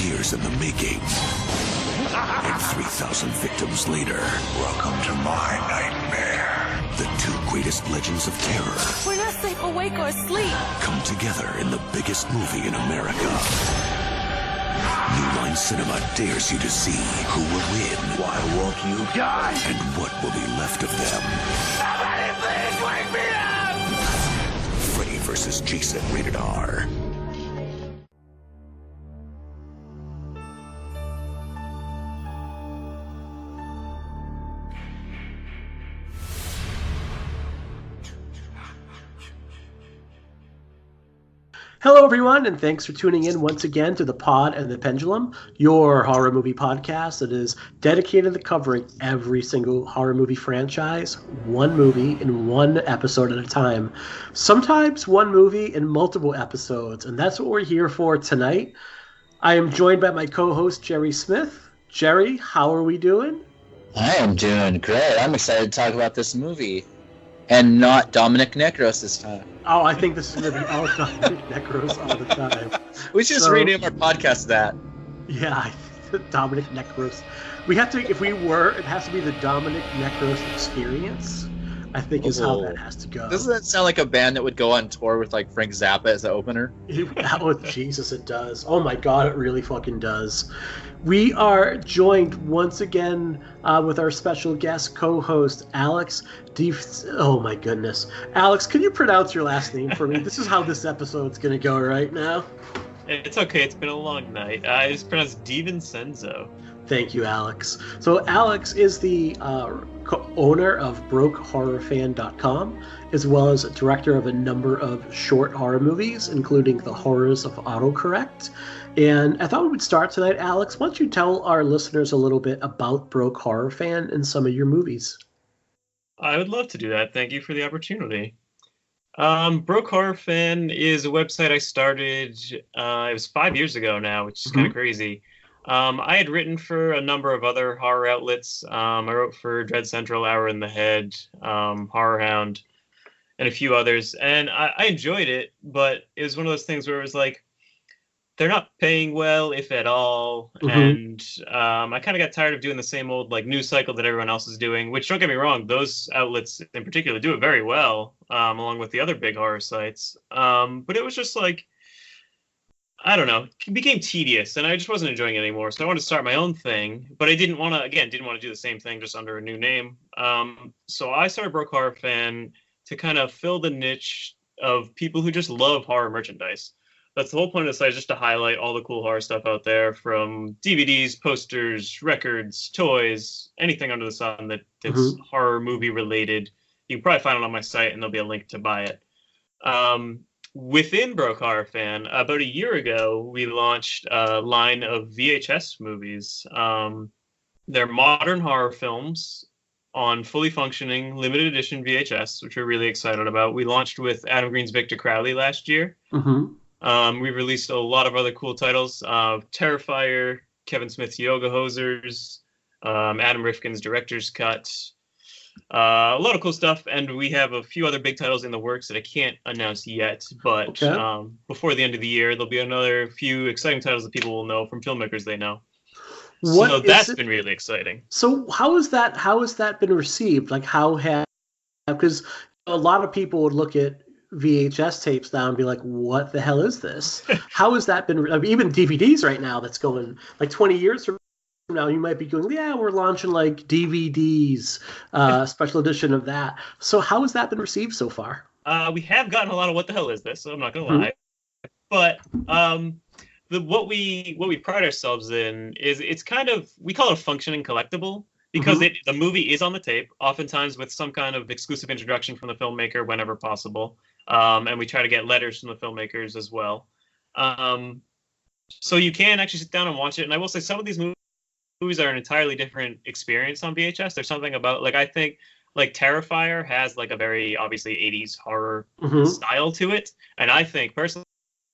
Years in the making, and 3,000 victims later. Welcome to my nightmare. The two greatest legends of terror. We're not safe awake or asleep. Come together in the biggest movie in America. New Line Cinema dares you to see who will win. Why won't you die? And what will be left of them? Somebody please wake me up! Freddy vs. Jason, rated R. Hello, everyone, and thanks for tuning in once again to The Pod and the Pendulum, your horror movie podcast that is dedicated to covering every single horror movie franchise, one movie in one episode at a time. Sometimes one movie in multiple episodes, and that's what we're here for tonight. I am joined by my co-host, Jerry Smith. Jerry, how are we doing? I am doing great. I'm excited to talk about this movie. And not Dominic Necros this time. Oh, I think this is going to be all Dominic Necros all the time. We should just rename our podcast that. Yeah, Dominic Necros. We have to, if we were, it has to be the Dominic Necros Experience, I think is how that has to go. Doesn't that sound like a band that would go on tour with like Frank Zappa as the opener? Oh, Jesus, it does. Oh my God, it really fucking does. We are joined once again with our special guest co-host, Alex. Oh my goodness. Alex, can you pronounce your last name for me? This is how this episode's going to go right now. It's okay. It's been a long night. It's pronounced DiVincenzo. Thank you, Alex. So Alex is the owner of BrokeHorrorFan.com, as well as director of a number of short horror movies, including The Horrors of Autocorrect. And I thought we would start tonight, Alex. Why don't you tell our listeners a little bit about Broke Horror Fan and some of your movies? I would love to do that. Thank you for the opportunity. Broke Horror Fan is a website I started, it was 5 years ago now, which is kind of crazy. I had written for a number of other horror outlets. I wrote for Dread Central, Hour in the Head, Horror Hound, and a few others. And I enjoyed it, but it was one of those things where it was like, they're not paying well, if at all. And I kind of got tired of doing the same old like news cycle that everyone else is doing, which, don't get me wrong, those outlets in particular do it very well, along with the other big horror sites. But it was just like, I don't know, it became tedious, and I just wasn't enjoying it anymore. So I wanted to start my own thing, but I didn't want to do the same thing just under a new name. So I started Broke Horror Fan to kind of fill the niche of people who just love horror merchandise. That's the whole point of the site, is just to highlight all the cool horror stuff out there, from DVDs, posters, records, toys, anything under the sun that's horror movie related. You can probably find it on my site, and there'll be a link to buy it. Within Broke Horror Fan, about a year ago, we launched a line of VHS movies. They're modern horror films on fully functioning limited edition VHS, which we're really excited about. We launched with Adam Green's Victor Crowley last year. We released a lot of other cool titles: Terrifier, Kevin Smith's Yoga Hosers, Adam Rifkin's Director's Cut, a lot of cool stuff. And we have a few other big titles in the works that I can't announce yet, but before the end of the year, there'll be another few exciting titles that people will know from filmmakers they know. So that's been really exciting. So how has that been received? Like, because a lot of people would look at VHS tapes now and be like, what the hell is this? How has that been? I mean, even DVDs right now, that's going like 20 years from now, you might be going, yeah, we're launching like DVDs, special edition of that. So how has that been received so far? We have gotten a lot of what the hell is this, so I'm not going to lie. But what we pride ourselves in is, it's kind of, we call it a functioning collectible. because the movie is on the tape, oftentimes with some kind of exclusive introduction from the filmmaker whenever possible. And we try to get letters from the filmmakers as well. So you can actually sit down and watch it. And I will say some of these movies are an entirely different experience on VHS. There's something about, like, I think, like, Terrifier has, like, a very, obviously, 80s horror style to it. And I think, personally,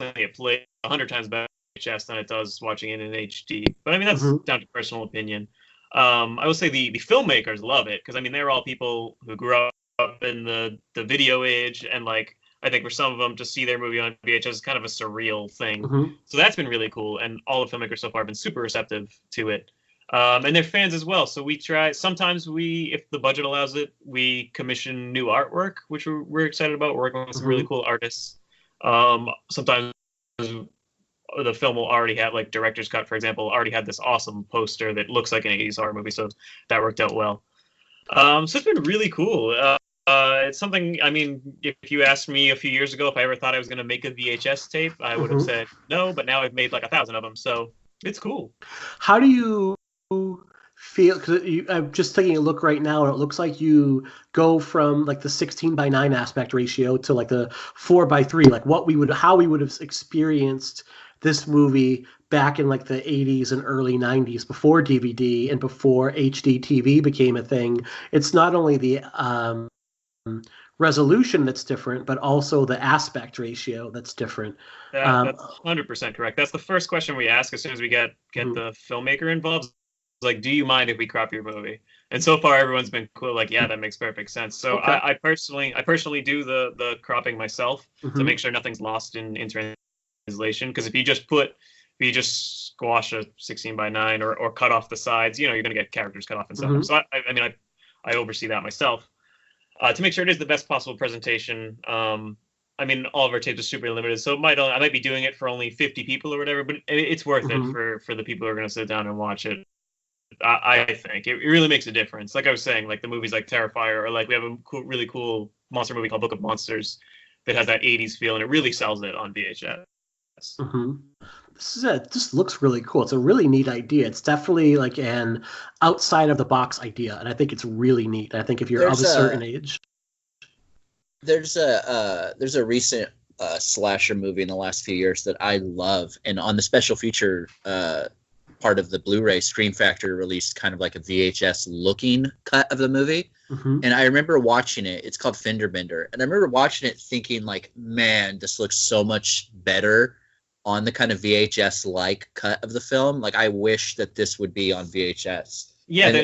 it plays 100 times better on VHS than it does watching it in HD. But, I mean, that's down to personal opinion. I will say the filmmakers love it, because, I mean, they're all people who grew up in the video age, and, like, I think for some of them, to see their movie on VHS is kind of a surreal thing. So that's been really cool, and all the filmmakers so far have been super receptive to it. And they're fans as well, so we try, sometimes if the budget allows it, we commission new artwork, which we're excited about. We're working with some really cool artists. Sometimes the film will already have, like, director's cut, for example, already had this awesome poster that looks like an 80s horror movie, so that worked out well. So it's been really cool. It's something, I mean, if you asked me a few years ago if I ever thought I was going to make a VHS tape, I would have said no, but now I've made like 1,000 of them, so it's cool. How do you feel, because I'm just taking a look right now, and it looks like you go from like the 16:9 aspect ratio to like the 4:3, like how we would have experienced this movie back in like the 80s and early 90s, before DVD and before HD TV became a thing. It's not only the resolution that's different, but also the aspect ratio that's different. That's 100% correct. That's the first question we ask as soon as we get the filmmaker involved. Like, do you mind if we crop your movie? And so far, everyone's been cool. Like, yeah, that makes perfect sense. So okay. I personally do the cropping myself to make sure nothing's lost in translation. Because if you just squash a 16:9 or cut off the sides, you're going to get characters cut off and stuff. So I oversee that myself. To make sure it is the best possible presentation. I mean, all of our tapes are super limited, so I might be doing it for only 50 people or whatever, but it's worth it for the people who are going to sit down and watch it. I think it really makes a difference. Like I was saying, like the movies like Terrifier, or like we have a really cool monster movie called Book of Monsters that has that 80s feel, and it really sells it on VHS. This looks really cool. It's a really neat idea. It's definitely like an outside of the box idea, and I think it's really neat. I think if you're of a certain age, there's a recent slasher movie in the last few years that I love, and on the special feature part of the Blu-ray, Scream Factory released kind of like a VHS looking cut of the movie. And I remember watching it. It's called Fender Bender, and I remember watching it thinking like, man, this looks so much better on the kind of VHS-like cut of the film. Like, I wish that this would be on VHS. Yeah, and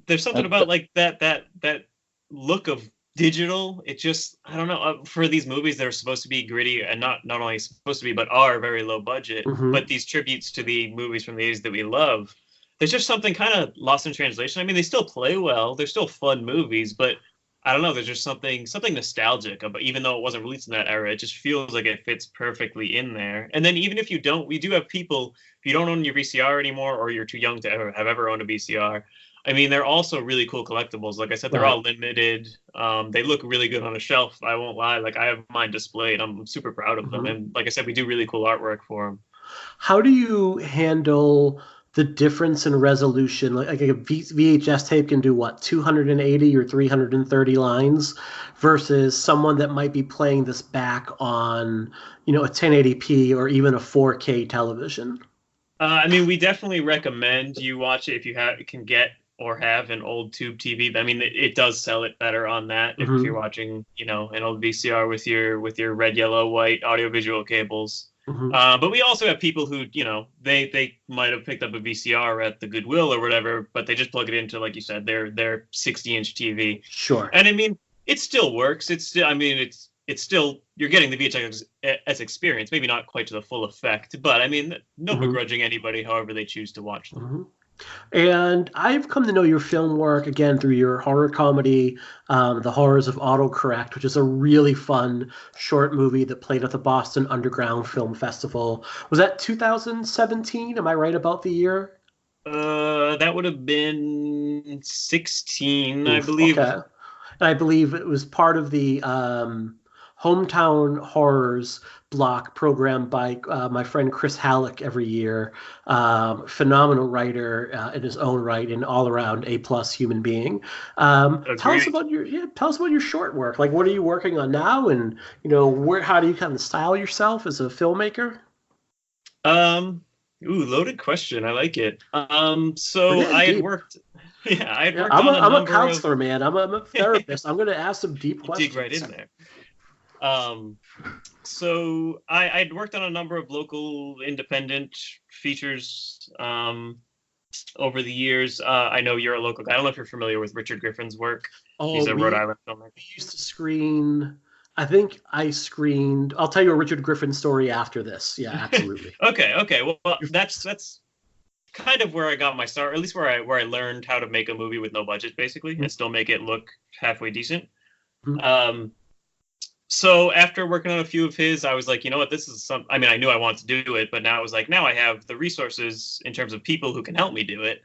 there's something about like that look of digital. It just, I don't know, for these movies that are supposed to be gritty, and not only supposed to be, but are very low budget, but these tributes to the movies from the 80s that we love, there's just something kind of lost in translation. I mean, they still play well, they're still fun movies, but I don't know, there's just something nostalgic about, even though it wasn't released in that era, it just feels like it fits perfectly in there. And then even if you don't, we do have people, if you don't own your VCR anymore, or you're too young to have ever owned a VCR, I mean, they're also really cool collectibles. Like I said, they're all limited. They look really good on a shelf. I won't lie. Like, I have mine displayed. I'm super proud of them. And like I said, we do really cool artwork for them. How do you handle the difference in resolution? Like a VHS tape can do what, 280 or 330 lines, versus someone that might be playing this back on, a 1080p or even a 4K television. I mean, we definitely recommend you watch it if you can get or have an old tube TV. I mean, it does sell it better on that if you're watching, an old VCR with your red, yellow, white audiovisual cables. But we also have people who, they might have picked up a VCR at the Goodwill or whatever, but they just plug it into, like you said, their 60-inch TV. Sure. And I mean, it still works. It's still, you're getting the VHS experience, maybe not quite to the full effect, but I mean, no begrudging anybody however they choose to watch them. And I've come to know your film work, again, through your horror comedy, The Horrors of Autocorrect, which is a really fun short movie that played at the Boston Underground Film Festival. Was that 2017? Am I right about the year? That would have been 16, I believe. Okay. And I believe it was part of the hometown horrors block programmed by my friend Chris Halleck every year. Phenomenal writer in his own right, and all around A+ human being. Tell us about your short work. Like, what are you working on now, and how do you kind of style yourself as a filmmaker? Loaded question. I like it. So I had worked. Yeah, I had worked I'm on a counselor, man. I'm a therapist. I'm going to ask some deep questions. Dig right in there. So I'd worked on a number of local independent features over the years. I know you're a local guy. I don't know if you're familiar with Richard Griffin's work. He's a Rhode Island filmmaker. We used to screen. I think I screened. I'll tell you a Richard Griffin story after this. Yeah, absolutely. Okay. Well, that's kind of where I got my start, or at least where I learned how to make a movie with no budget, basically, and still make it look halfway decent. Mm-hmm. So after working on a few of his, I was like, you know what, this is some. I mean, I knew I wanted to do it, but now it was like, now I have the resources in terms of people who can help me do it.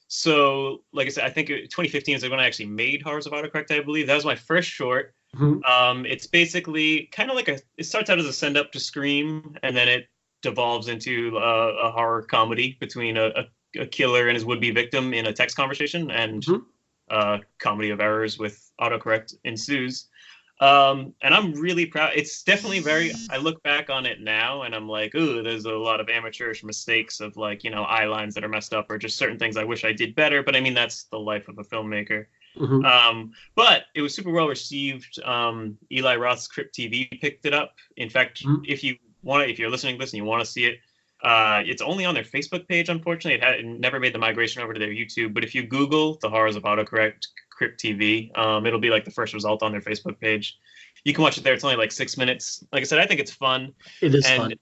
So, like I said, I think 2015 is when I actually made Horrors of Autocorrect, I believe. That was my first short. Mm-hmm. It's basically kind of like it starts out as a send up to Scream, and then it devolves into a horror comedy between a killer and his would-be victim in a text conversation, and a comedy of errors with autocorrect ensues. And I'm really proud. It's definitely I look back on it now and I'm like, ooh, there's a lot of amateurish mistakes of like, eye lines that are messed up or just certain things I wish I did better. But I mean, that's the life of a filmmaker. Mm-hmm. But it was super well received. Eli Roth's Crypt TV picked it up. In fact, if you're listening to this and you want to see it, it's only on their Facebook page, unfortunately. It never made the migration over to their YouTube. But if you Google The Horrors of Autocorrect Crypt TV, it'll be like the first result on their Facebook page. You can watch it there. It's only like 6 minutes. Like I said, I think it's fun. It is fun.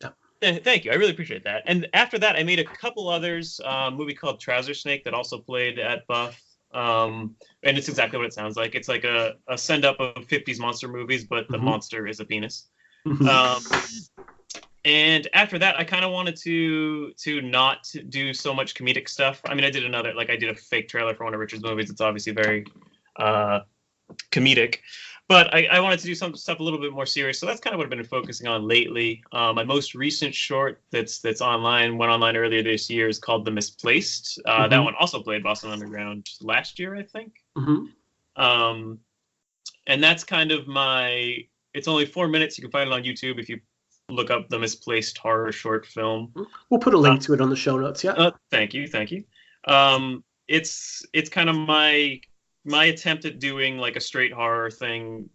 Thank you. I really appreciate that. And after that, I made a couple others. A movie called Trouser Snake that also played at Buff. And it's exactly what it sounds like. It's like a send up of 50s monster movies, but the monster is a penis. And after that, I kind of wanted to not do so much comedic stuff. I mean, I did a fake trailer for one of Richard's movies. It's obviously very comedic, but I wanted to do some stuff a little bit more serious. So that's kind of what I've been focusing on lately. My most recent short that's went online earlier this year is called The Misplaced. That one also played Boston Underground last year, I think. And that's kind of it's only 4 minutes. You can find it on YouTube if you look up The Misplaced horror short film. We'll put a link to it on the show notes. Yeah. Thank you. It's kind of my attempt at doing like a straight horror thing,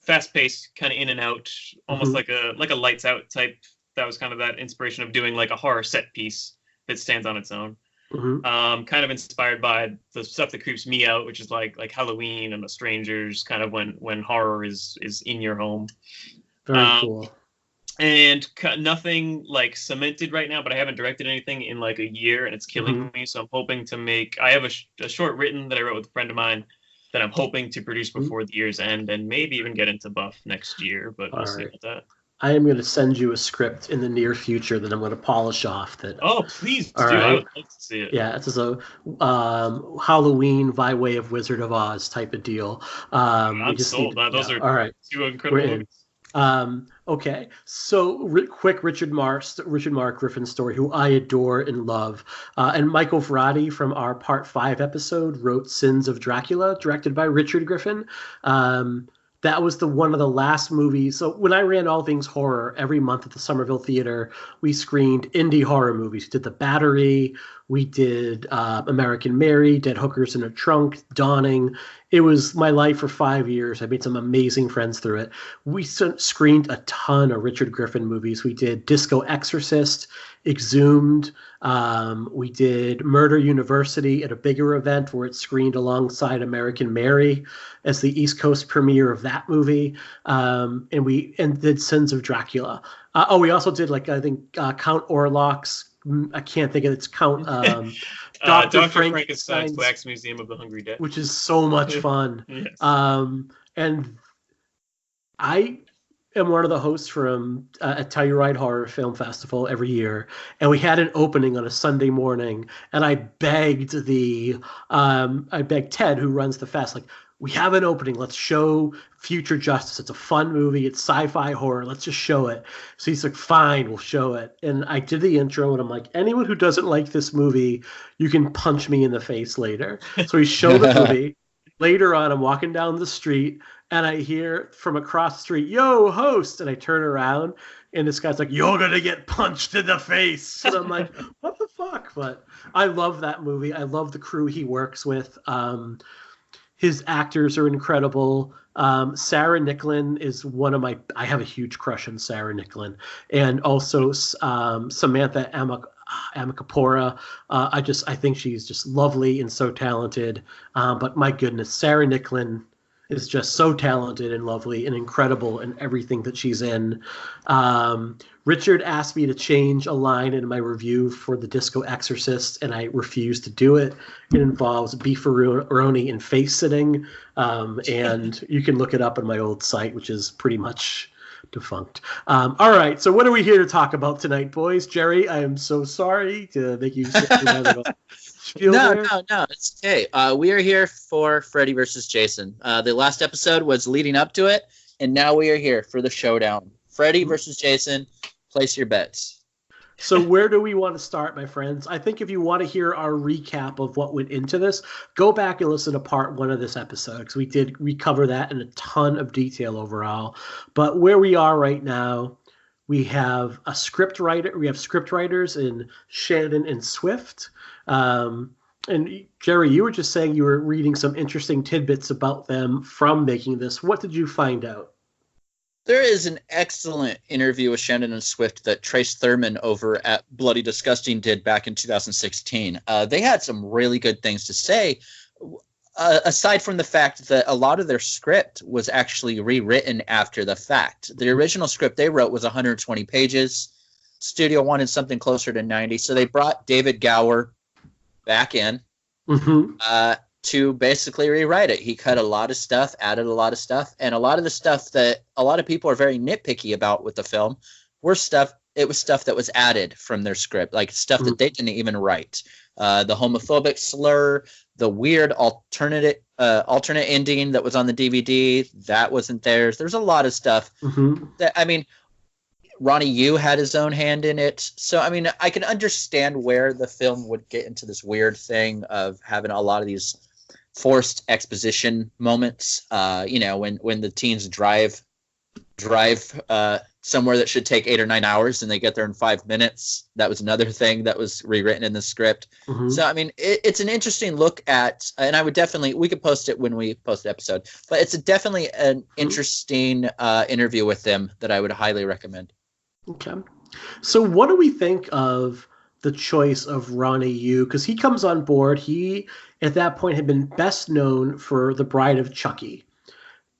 fast paced, kind of in and out, almost like a Lights Out type. That was kind of that inspiration of doing like a horror set piece that stands on its own. Kind of inspired by the stuff that creeps me out, which is like Halloween and The Strangers, kind of when horror is in your home. Very cool. And nothing like cemented right now, but I haven't directed anything in like a year, and it's killing me. So I'm hoping to I have a short written that I wrote with a friend of mine that I'm hoping to produce before the year's end, and maybe even get into Buff next year. But we'll see about that. I am going to send you a script in the near future that I'm going to polish off. Oh, please do. Right. I would like to see it. Yeah, it's a Halloween by way of Wizard of Oz type of deal. I'm sold. Those are all right. Two incredible movies. Okay, so quick Richard Mark Griffin story, who I adore and love. And Michael Verratti from our Part 5 episode wrote Sins of Dracula, directed by Richard Griffin. That was one of the last movies. So when I ran All Things Horror every month at the Somerville Theater, we screened indie horror movies. We did The Battery, we did American Mary, Dead Hookers in a Trunk, Dawning. It was my life for 5 years. I made some amazing friends through it. We screened a ton of Richard Griffin movies. We did Disco Exorcist, Exhumed. We did Murder University at a bigger event where it screened alongside American Mary as the East Coast premiere of that movie. And did Sins of Dracula. We also did Count Orlok's. I can't think of its Count. Dr. Frankenstein's Wax Museum of the Hungry Dead, which is so much fun. Yes. And I am one of the hosts from a Telluride Horror Film Festival every year, and we had an opening on a Sunday morning, and I begged Ted, who runs the fest, we have an opening. Let's show Future Justice. It's a fun movie. It's sci-fi horror. Let's just show it. So he's like, fine, we'll show it. And I did the intro, and I'm like, anyone who doesn't like this movie, you can punch me in the face later. So he showed the movie. Later on, I'm walking down the street, and I hear from across the street, yo, host. And I turn around, and this guy's like, you're going to get punched in the face. And I'm like, what the fuck? But I love that movie. I love the crew he works with. His actors are incredible. Sarah Nicklin is one of my. I have a huge crush on Sarah Nicklin, and also Samantha Amakapora. I think she's just lovely and so talented. But my goodness, Sarah Nicklin is just so talented and lovely and incredible in everything that she's in. Richard asked me to change a line in my review for The Disco Exorcist, and I refused to do it. It involves beefaroni and face sitting, and you can look it up on my old site, which is pretty much defunct. All right, so what are we here to talk about tonight, boys? Jerry, I am so sorry to make you sit through my little spiel there. No, it's okay. We are here for Freddy versus Jason. The last episode was leading up to it, and now we are here for the showdown. Freddy versus Jason. Place your bets. So where do we want to start, my friends? I think if you want to hear our recap of what went into this, go back and listen to part 1 of this episode, because we cover that in a ton of detail overall. But where we are right now, we have a script writer. We have script writers in Shannon and Swift. And Jerry, you were just saying you were reading some interesting tidbits about them from making this. What did you find out? There is an excellent interview with Shannon and Swift that Trace Thurman over at Bloody Disgusting did back in 2016. They had some really good things to say, aside from the fact that a lot of their script was actually rewritten after the fact. The original script they wrote was 120 pages. Studio wanted something closer to 90, so they brought David Gower back in to basically rewrite it. He cut a lot of stuff, added a lot of stuff, and a lot of the stuff that a lot of people are very nitpicky about with the film was stuff that was added from their script, like stuff that they didn't even write. The homophobic slur, the weird alternate ending that was on the DVD, that wasn't theirs. There's a lot of stuff that, I mean, Ronnie Yu had his own hand in it. So, I mean, I can understand where the film would get into this weird thing of having a lot of these forced exposition moments. When the teens drive somewhere that should take 8 or 9 hours and they get there in 5 minutes. That was another thing that was rewritten in the script. So, I mean, it's an interesting look at, and I would definitely, we could post it when we post the episode, but it's definitely an interesting interview with them that I would highly recommend. Okay. So what do we think of the choice of Ronnie Yu? Because he comes on board. He, at that point, had been best known for The Bride of Chucky.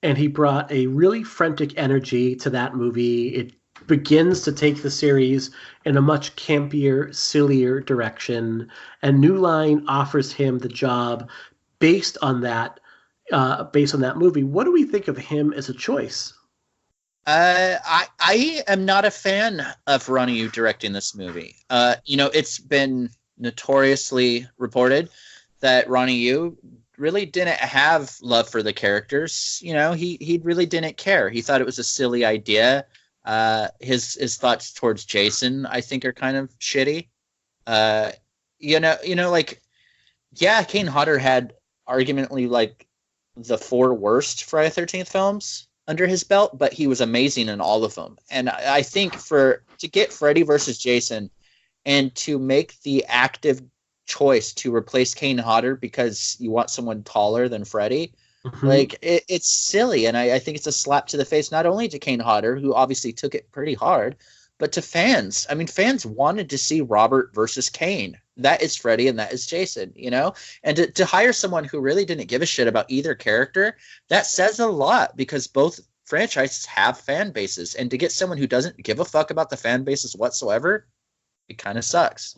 And he brought a really frantic energy to that movie. It begins to take the series in a much campier, sillier direction. And New Line offers him the job based on that movie. What do we think of him as a choice? I am not a fan of Ronnie Yu directing this movie. It's been notoriously reported that Ronnie Yu really didn't have love for the characters. He really didn't care. He thought it was a silly idea. His thoughts towards Jason, I think, are kind of shitty. Kane Hodder had arguably like the 4 worst Friday the 13th films under his belt, but he was amazing in all of them. And I think to get Freddy versus Jason and to make the active choice to replace Kane Hodder because you want someone taller than Freddy, it's silly. And I think it's a slap to the face, not only to Kane Hodder, who obviously took it pretty hard, but to fans. I mean, fans wanted to see Robert versus Kane. That is Freddy and that is Jason, And to hire someone who really didn't give a shit about either character, that says a lot, because both franchises have fan bases. And to get someone who doesn't give a fuck about the fan bases whatsoever, it kind of sucks.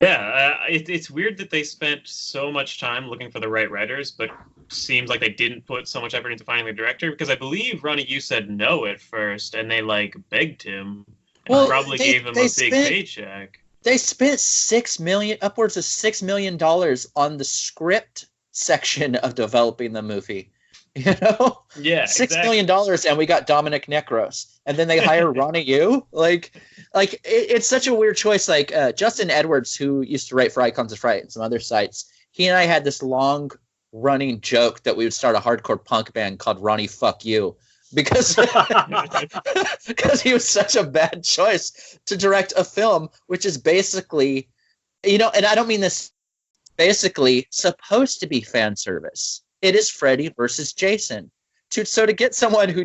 Yeah, it's weird that they spent so much time looking for the right writers, but seems like they didn't put so much effort into finding the director, because I believe Ronnie Yu said no at first, and they begged him and probably gave him a big paycheck. They spent upwards of $6 million on the script section of developing the movie. You know, Yeah, $6 million dollars, and we got Dominic Necros, and then they hire Ronnie Yu. It's such a weird choice. Like Justin Edwards, who used to write for Icons of Fright and some other sites, he and I had this long running joke that we would start a hardcore punk band called Ronnie Fuck You, because because he was such a bad choice to direct a film which is basically, and I don't mean this, basically supposed to be fan service. It is Freddy versus Jason. So to get someone who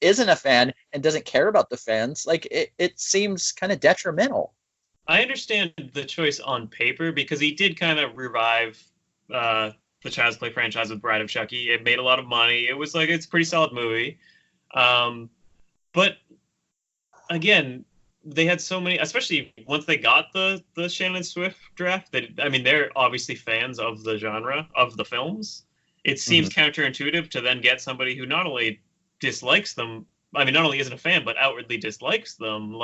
isn't a fan and doesn't care about the fans, it seems kind of detrimental. I understand the choice on paper because he did kind of revive the Child's Play franchise with Bride of Chucky. It made a lot of money. It was it's a pretty solid movie. But again, they had so many, especially once they got the Shannon Swift draft, they're obviously fans of the genre, of the films. It seems counterintuitive to then get somebody who not only dislikes them, not only isn't a fan, but outwardly dislikes them.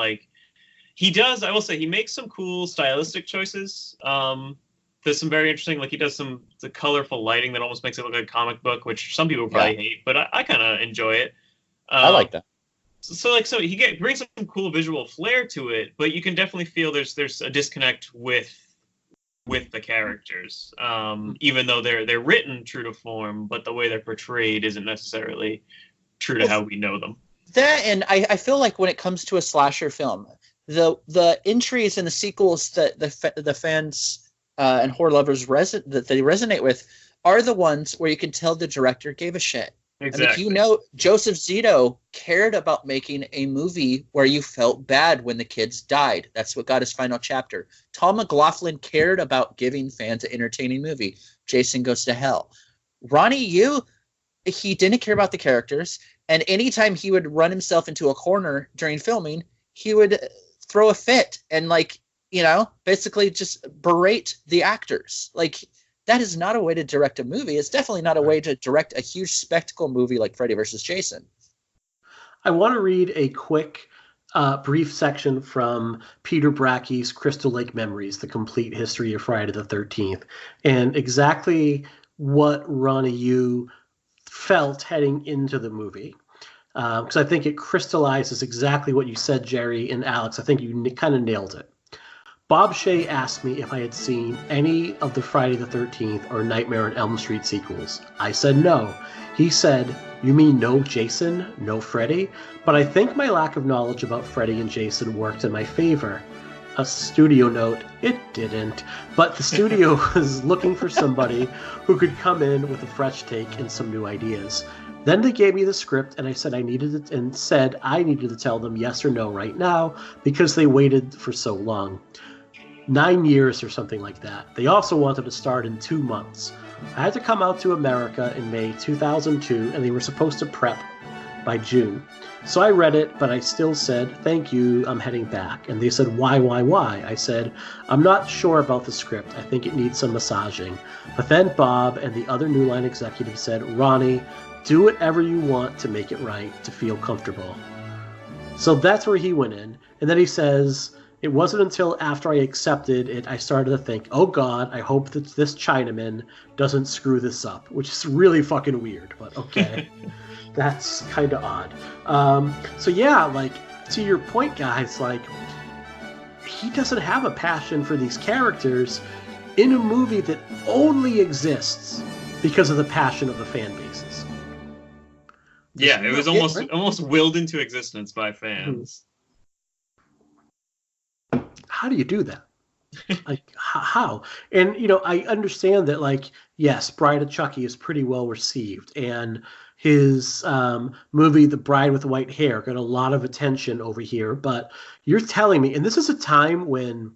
He does, I will say, he makes some cool stylistic choices. There's some very interesting, he does the colorful lighting that almost makes it look like a comic book, which some people probably hate, but I kind of enjoy it. I like that. So he brings some cool visual flair to it, but you can definitely feel there's a disconnect with the characters, even though they're written true to form, but the way they're portrayed isn't necessarily true to how we know them. That, and I feel like when it comes to a slasher film, the entries and the sequels that the fans and horror lovers that they resonate with are the ones where you can tell the director gave a shit. Exactly. Joseph Zito cared about making a movie where you felt bad when the kids died. That's what got his final chapter. Tom McLaughlin cared about giving fans an entertaining movie. Jason Goes to Hell. Ronnie Yu, he didn't care about the characters, and anytime he would run himself into a corner during filming, he would throw a fit and basically just berate the actors. That is not a way to direct a movie. It's definitely not a way to direct a huge spectacle movie like Freddy vs. Jason. I want to read a quick, brief section from Peter Brackey's Crystal Lake Memories, The Complete History of Friday the 13th, and exactly what Ronnie Yu felt heading into the movie. Because I think it crystallizes exactly what you said, Jerry and Alex. I think you kind of nailed it. Bob Shea asked me if I had seen any of the Friday the 13th or Nightmare on Elm Street sequels. I said no. He said, "You mean no Jason, no Freddy?" But I think my lack of knowledge about Freddy and Jason worked in my favor. A studio note, it didn't. But the studio was looking for somebody who could come in with a fresh take and some new ideas. Then they gave me the script, and I said I needed to tell them yes or no right now because they waited for so long. 9 years or something like that. They also wanted to start in 2 months. I had to come out to America in May 2002, and they were supposed to prep by June. So I read it, but I still said, "Thank you, I'm heading back." And they said, "Why? I said, "I'm not sure about the script. I think it needs some massaging." But then Bob and the other New Line executives said, "Ronnie, do whatever you want to make it right, to feel comfortable." So that's where he went in. And then he says, "It wasn't until after I accepted it I started to think, oh God, I hope that this Chinaman doesn't screw this up," which is really fucking weird, but okay. That's kind of odd. So yeah, to your point, guys, he doesn't have a passion for these characters in a movie that only exists because of the passion of the fan bases. Yeah, it was almost willed into existence by fans. How do you do that? How? And, I understand that, yes, Bride of Chucky is pretty well received. And his movie, The Bride with White Hair, got a lot of attention over here. But you're telling me, and this is a time when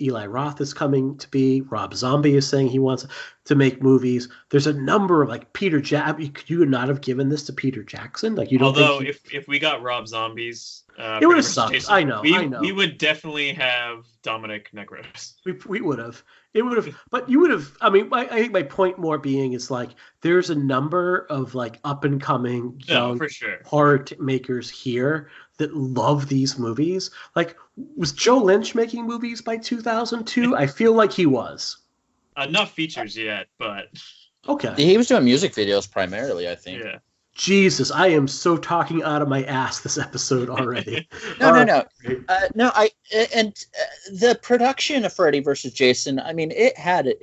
Eli Roth is coming to be, Rob Zombie is saying he wants to make movies. There's a number of, Peter Jackson. Could you not have given this to Peter Jackson? You don't Although, think if we got Rob Zombie's... it would have sucked. I know. We would definitely have Dominic Negros. We would have. It would have, but you would have. I mean, I think my point more being is like there's a number of like up and coming young for sure. horror makers here that love these movies. Like, was Joe Lynch making movies by 2002? I feel like he was. Enough features yet, but Okay. He was doing music videos primarily, I think. yeah. Jesus, I am so talking out of my ass this episode already. No. The production of Freddy vs. Jason, I mean, it had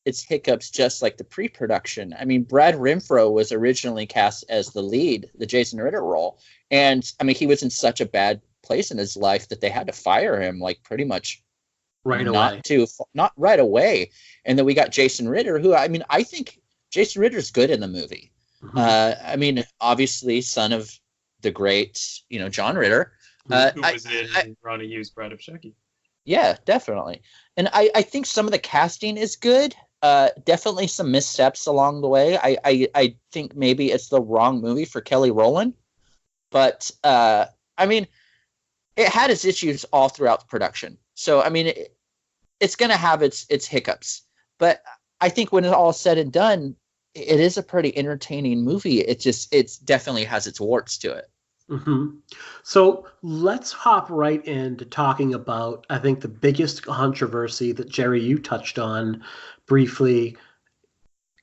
its hiccups just like the pre-production. I mean, Brad Renfro was originally cast as the lead, the Jason Ritter role. And, I mean, he was in such a bad place in his life that they had to fire him, like, pretty much not right away. And then we got Jason Ritter, who, I mean, I think Jason Ritter's good in the movie. Mm-hmm. I mean, obviously, son of the great, John Ritter. Who was in Ronnie Yu's Bride of Chucky. Yeah, definitely. And I think some of the casting is good. Definitely some missteps along the way. I think maybe it's the wrong movie for Kelly Rowland. But, I mean, it had its issues all throughout the production. So, I mean, it's going to have its hiccups. But I think when it's all said and done, it is a pretty entertaining movie. It definitely has its warts to it. Mm-hmm. So let's hop right into talking about, I think, the biggest controversy that Jerry, you touched on briefly.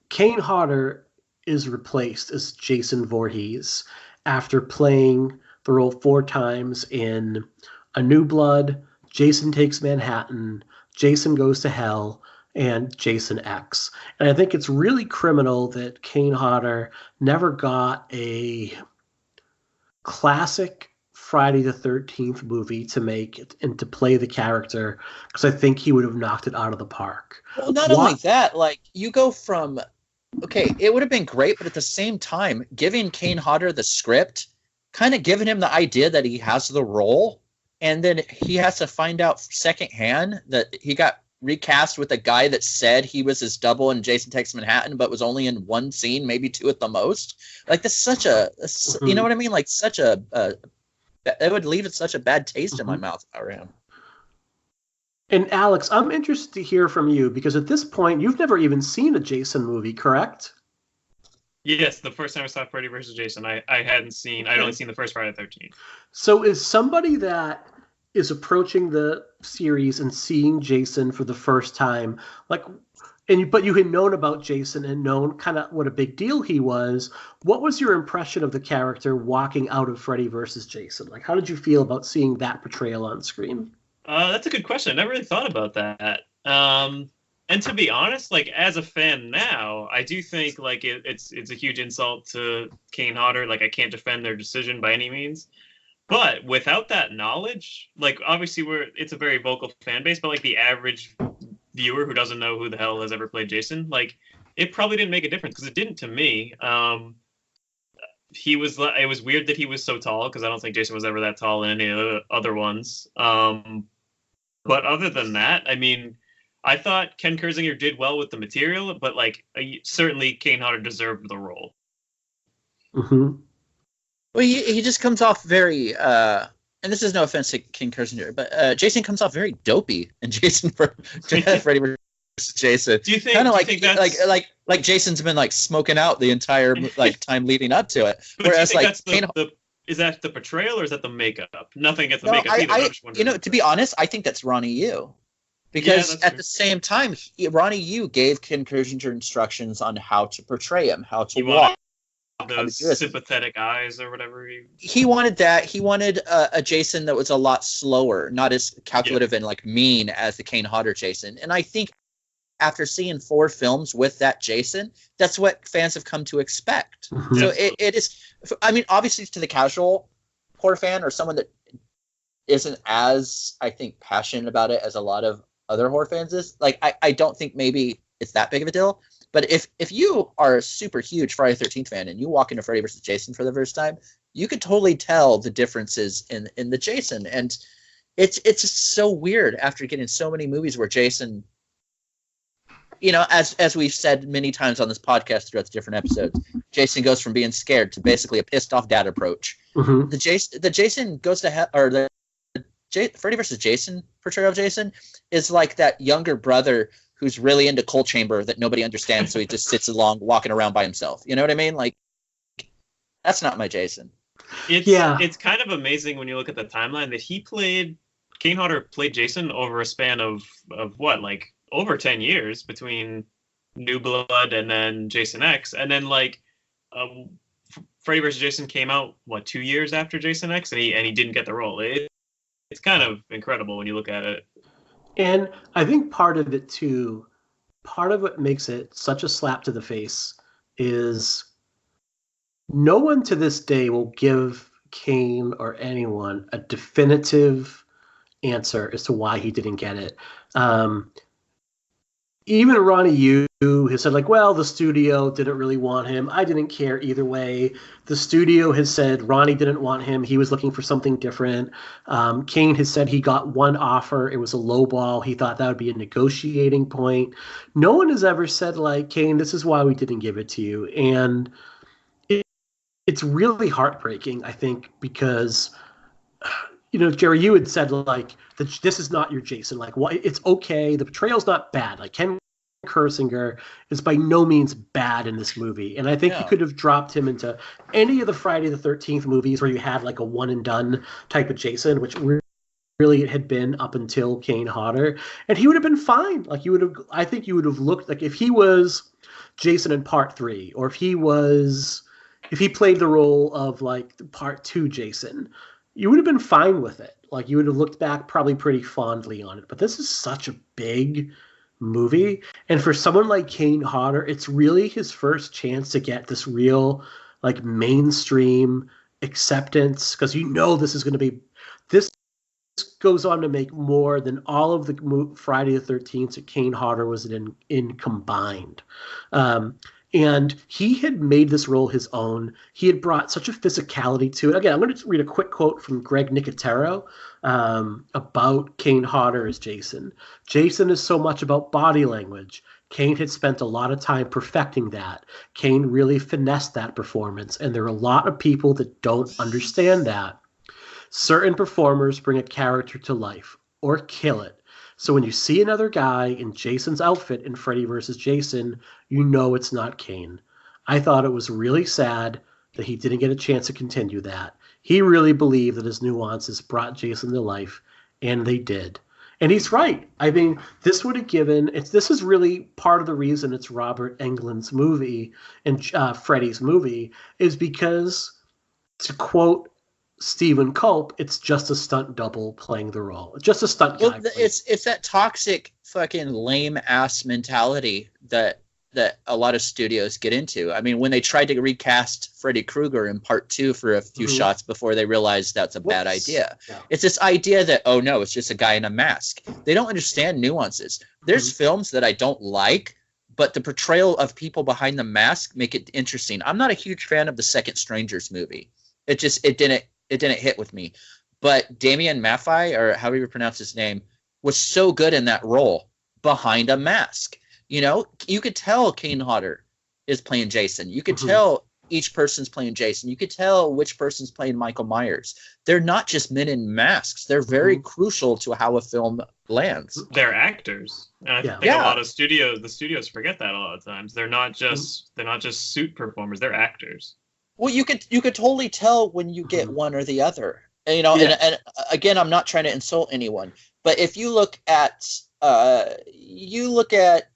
Kane Hodder is replaced as Jason Voorhees after playing the role 4 times in A New Blood, Jason Takes Manhattan, Jason Goes to Hell, and Jason X. And I think it's really criminal that Kane Hodder never got a classic Friday the 13th movie to make it and to play the character, because I think he would have knocked it out of the park. Well, not only that, like, you go from, okay, it would have been great, but at the same time, giving Kane Hodder the script, kind of giving him the idea that he has the role, and then he has to find out secondhand that he got recast with a guy that said he was his double in Jason Takes Manhattan, but was only in 1 scene, maybe 2 at the most. Like, that's such you know what I mean? Like, it would leave it such a bad taste in my mouth if I were him. And Alex, I'm interested to hear from you, because at this point, you've never even seen a Jason movie, correct? Yes, the first time I saw Freddy vs. Jason, I'd only seen the first Friday the 13th. So is somebody that is approaching the series and seeing Jason for the first time, like, but you had known about Jason and known kind of what a big deal he was. What was your impression of the character walking out of Freddy vs. Jason? Like, how did you feel about seeing that portrayal on screen? That's a good question. I never really thought about that. And to be honest, like, as a fan now, I do think like it's a huge insult to Kane Hodder. Like, I can't defend their decision by any means. But without that knowledge, like, obviously it's a very vocal fan base, but like the average viewer who doesn't know who the hell has ever played Jason, like, it probably didn't make a difference, because it didn't to me. It was weird that he was so tall, because I don't think Jason was ever that tall in any of the other ones. But other than that, I mean, I thought Ken Kersinger did well with the material, but like certainly Kane Hodder deserved the role. Mm-hmm. Well, he just comes off very, and this is no offense to Ken Kersinger, but Jason comes off very dopey in Freddy vs. Jason. Do you think? Kind of like Jason's been like smoking out the entire like time leading up to it. Whereas like is that the portrayal or is that the makeup? Nothing against the makeup either. To be honest, I think that's Ronnie Yu. Because at the same time, Ronnie Yu gave Ken Kersinger instructions on how to portray him, how to walk. Those sympathetic eyes or whatever. He wanted that. He wanted a Jason that was a lot slower, not as calculative and like mean as the Kane Hodder Jason. And I think after seeing 4 films with that Jason, that's what fans have come to expect. Mm-hmm. So it is. I mean, obviously, to the casual horror fan or someone that isn't as, I think, passionate about it as a lot of other horror fans is, like, I don't think maybe it's that big of a deal. But if you are a super huge Friday the 13th fan and you walk into Freddy vs. Jason for the first time, you could totally tell the differences in the Jason. And it's just so weird after getting so many movies where Jason, as we've said many times on this podcast throughout the different episodes, Jason goes from being scared to basically a pissed off dad approach. Mm-hmm. The Jason goes to hell, or the Freddy vs. Jason portrayal of Jason is like that younger brother who's really into Coal Chamber that nobody understands, so he just sits along walking around by himself. You know what I mean? Like, that's not my Jason. It's kind of amazing when you look at the timeline that Kane Hodder played Jason over a span of what, like over 10 years between New Blood and then Jason X, and then like Freddy vs. Jason came out 2 years after Jason X, and he didn't get the role. It's kind of incredible when you look at it. And I think part of it too, part of what makes it such a slap to the face is no one to this day will give Kane or anyone a definitive answer as to why he didn't get it. Even Ronnie Yu has said, like, well, the studio didn't really want him. I didn't care either way. The studio has said Ronnie didn't want him. He was looking for something different. Kane has said he got one offer. It was a low ball. He thought that would be a negotiating point. No one has ever said, like, Kane, this is why we didn't give it to you. And it's really heartbreaking, I think, because, you know, Jerry, you had said, like, this is not your Jason. Like, it's okay. The portrayal's not bad. Like, Ken Kersinger is by no means bad in this movie. And I think you could have dropped him into any of the Friday the 13th movies where you had, like, a one-and-done type of Jason, which really it had been up until Kane Hodder. And he would have been fine. Like, I think you would have looked, like, if he was Jason in Part 3, or if he played the role of, like, Part 2 Jason, you would have been fine with it. Like, you would have looked back probably pretty fondly on it. But this is such a big movie. And for someone like Kane Hodder, it's really his first chance to get this real, like, mainstream acceptance. Because you know this is going to be... This goes on to make more than all of the Friday the 13th that Kane Hodder was in combined. And he had made this role his own. He had brought such a physicality to it. Again, I'm going to read a quick quote from Greg Nicotero about Kane Hodder as Jason. Jason is so much about body language. Kane had spent a lot of time perfecting that. Kane really finessed that performance, and there are a lot of people that don't understand that. Certain performers bring a character to life or kill it. So when you see another guy in Jason's outfit in Freddy vs. Jason, you know it's not Kane. I thought it was really sad that he didn't get a chance to continue that. He really believed that his nuances brought Jason to life, and they did. And he's right. I mean, this would have given... This is really part of the reason it's Robert Englund's movie and Freddy's movie, is because, to quote Stephen Culp, it's just a stunt double playing the role. Just a stunt guy. Well, it's that toxic fucking lame ass mentality that a lot of studios get into. I mean, when they tried to recast Freddy Krueger in Part 2 for a few shots before they realized that's a bad idea. Yeah. It's this idea that, oh no, it's just a guy in a mask. They don't understand nuances. There's films that I don't like, but the portrayal of people behind the mask make it interesting. I'm not a huge fan of the second Strangers movie. It didn't hit with me. But Damian Maffei, or however you pronounce his name, was so good in that role behind a mask. You know, you could tell Kane Hodder is playing Jason. You could tell each person's playing Jason. You could tell which person's playing Michael Myers. They're not just men in masks. They're very crucial to how a film lands. They're actors. And I think a lot of the studios forget that a lot of times. They're not just suit performers. They're actors. Well, you could totally tell when you get one or the other. And, you know, and again, I'm not trying to insult anyone, but if you look at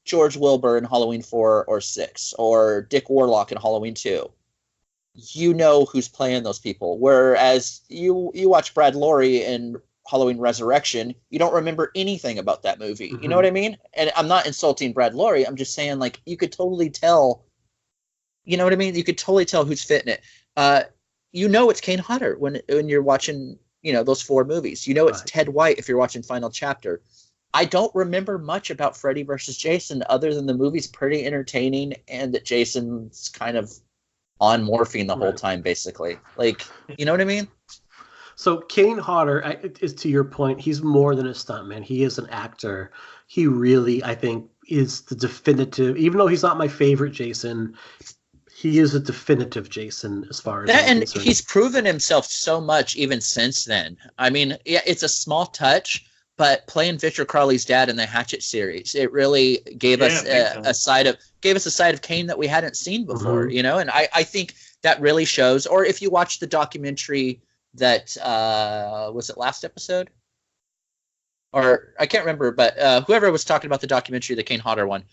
George Wilbur in Halloween 4 or 6, or Dick Warlock in Halloween 2, you know who's playing those people. Whereas you watch Brad Lorre in Halloween Resurrection, you don't remember anything about that movie. You know what I mean? And I'm not insulting Brad Lorre. I'm just saying, like, you could totally tell. You know what I mean? You could totally tell who's fitting it. You know it's Kane Hodder when you're watching, you know, those 4 movies. You know it's Ted White if you're watching Final Chapter. I don't remember much about Freddy vs. Jason other than the movie's pretty entertaining and that Jason's kind of on morphine the whole time, basically. Like, you know what I mean? So Kane Hodder, is, to your point, he's more than a stuntman. He is an actor. He really, I think, is the definitive, even though he's not my favorite Jason, he is a definitive Jason as far as that, and he's proven himself so much even since then. I mean, yeah, it's a small touch, but playing Victor Crowley's dad in the Hatchet series, it really gave us a side of Kane that we hadn't seen before, you know. And I think that really shows. Or if you watch the documentary that was it last episode, or I can't remember, but whoever was talking about the documentary, the Kane Hodder one,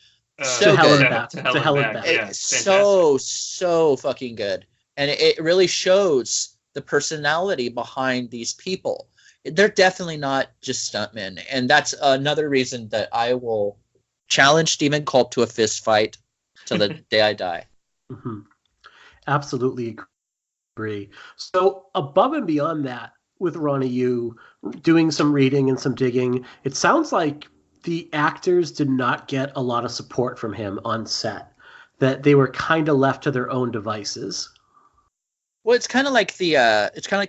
so good. To Hell and Back. It's so fucking good, and it really shows the personality behind these people. They're definitely not just stuntmen, and that's another reason that I will challenge Stephen Culp to a fist fight till the day I die. Absolutely agree. So above and beyond that, with Ronnie Yu doing some reading and some digging, it sounds like the actors did not get a lot of support from him on set, that they were kind of left to their own devices. Well, it's kind of like the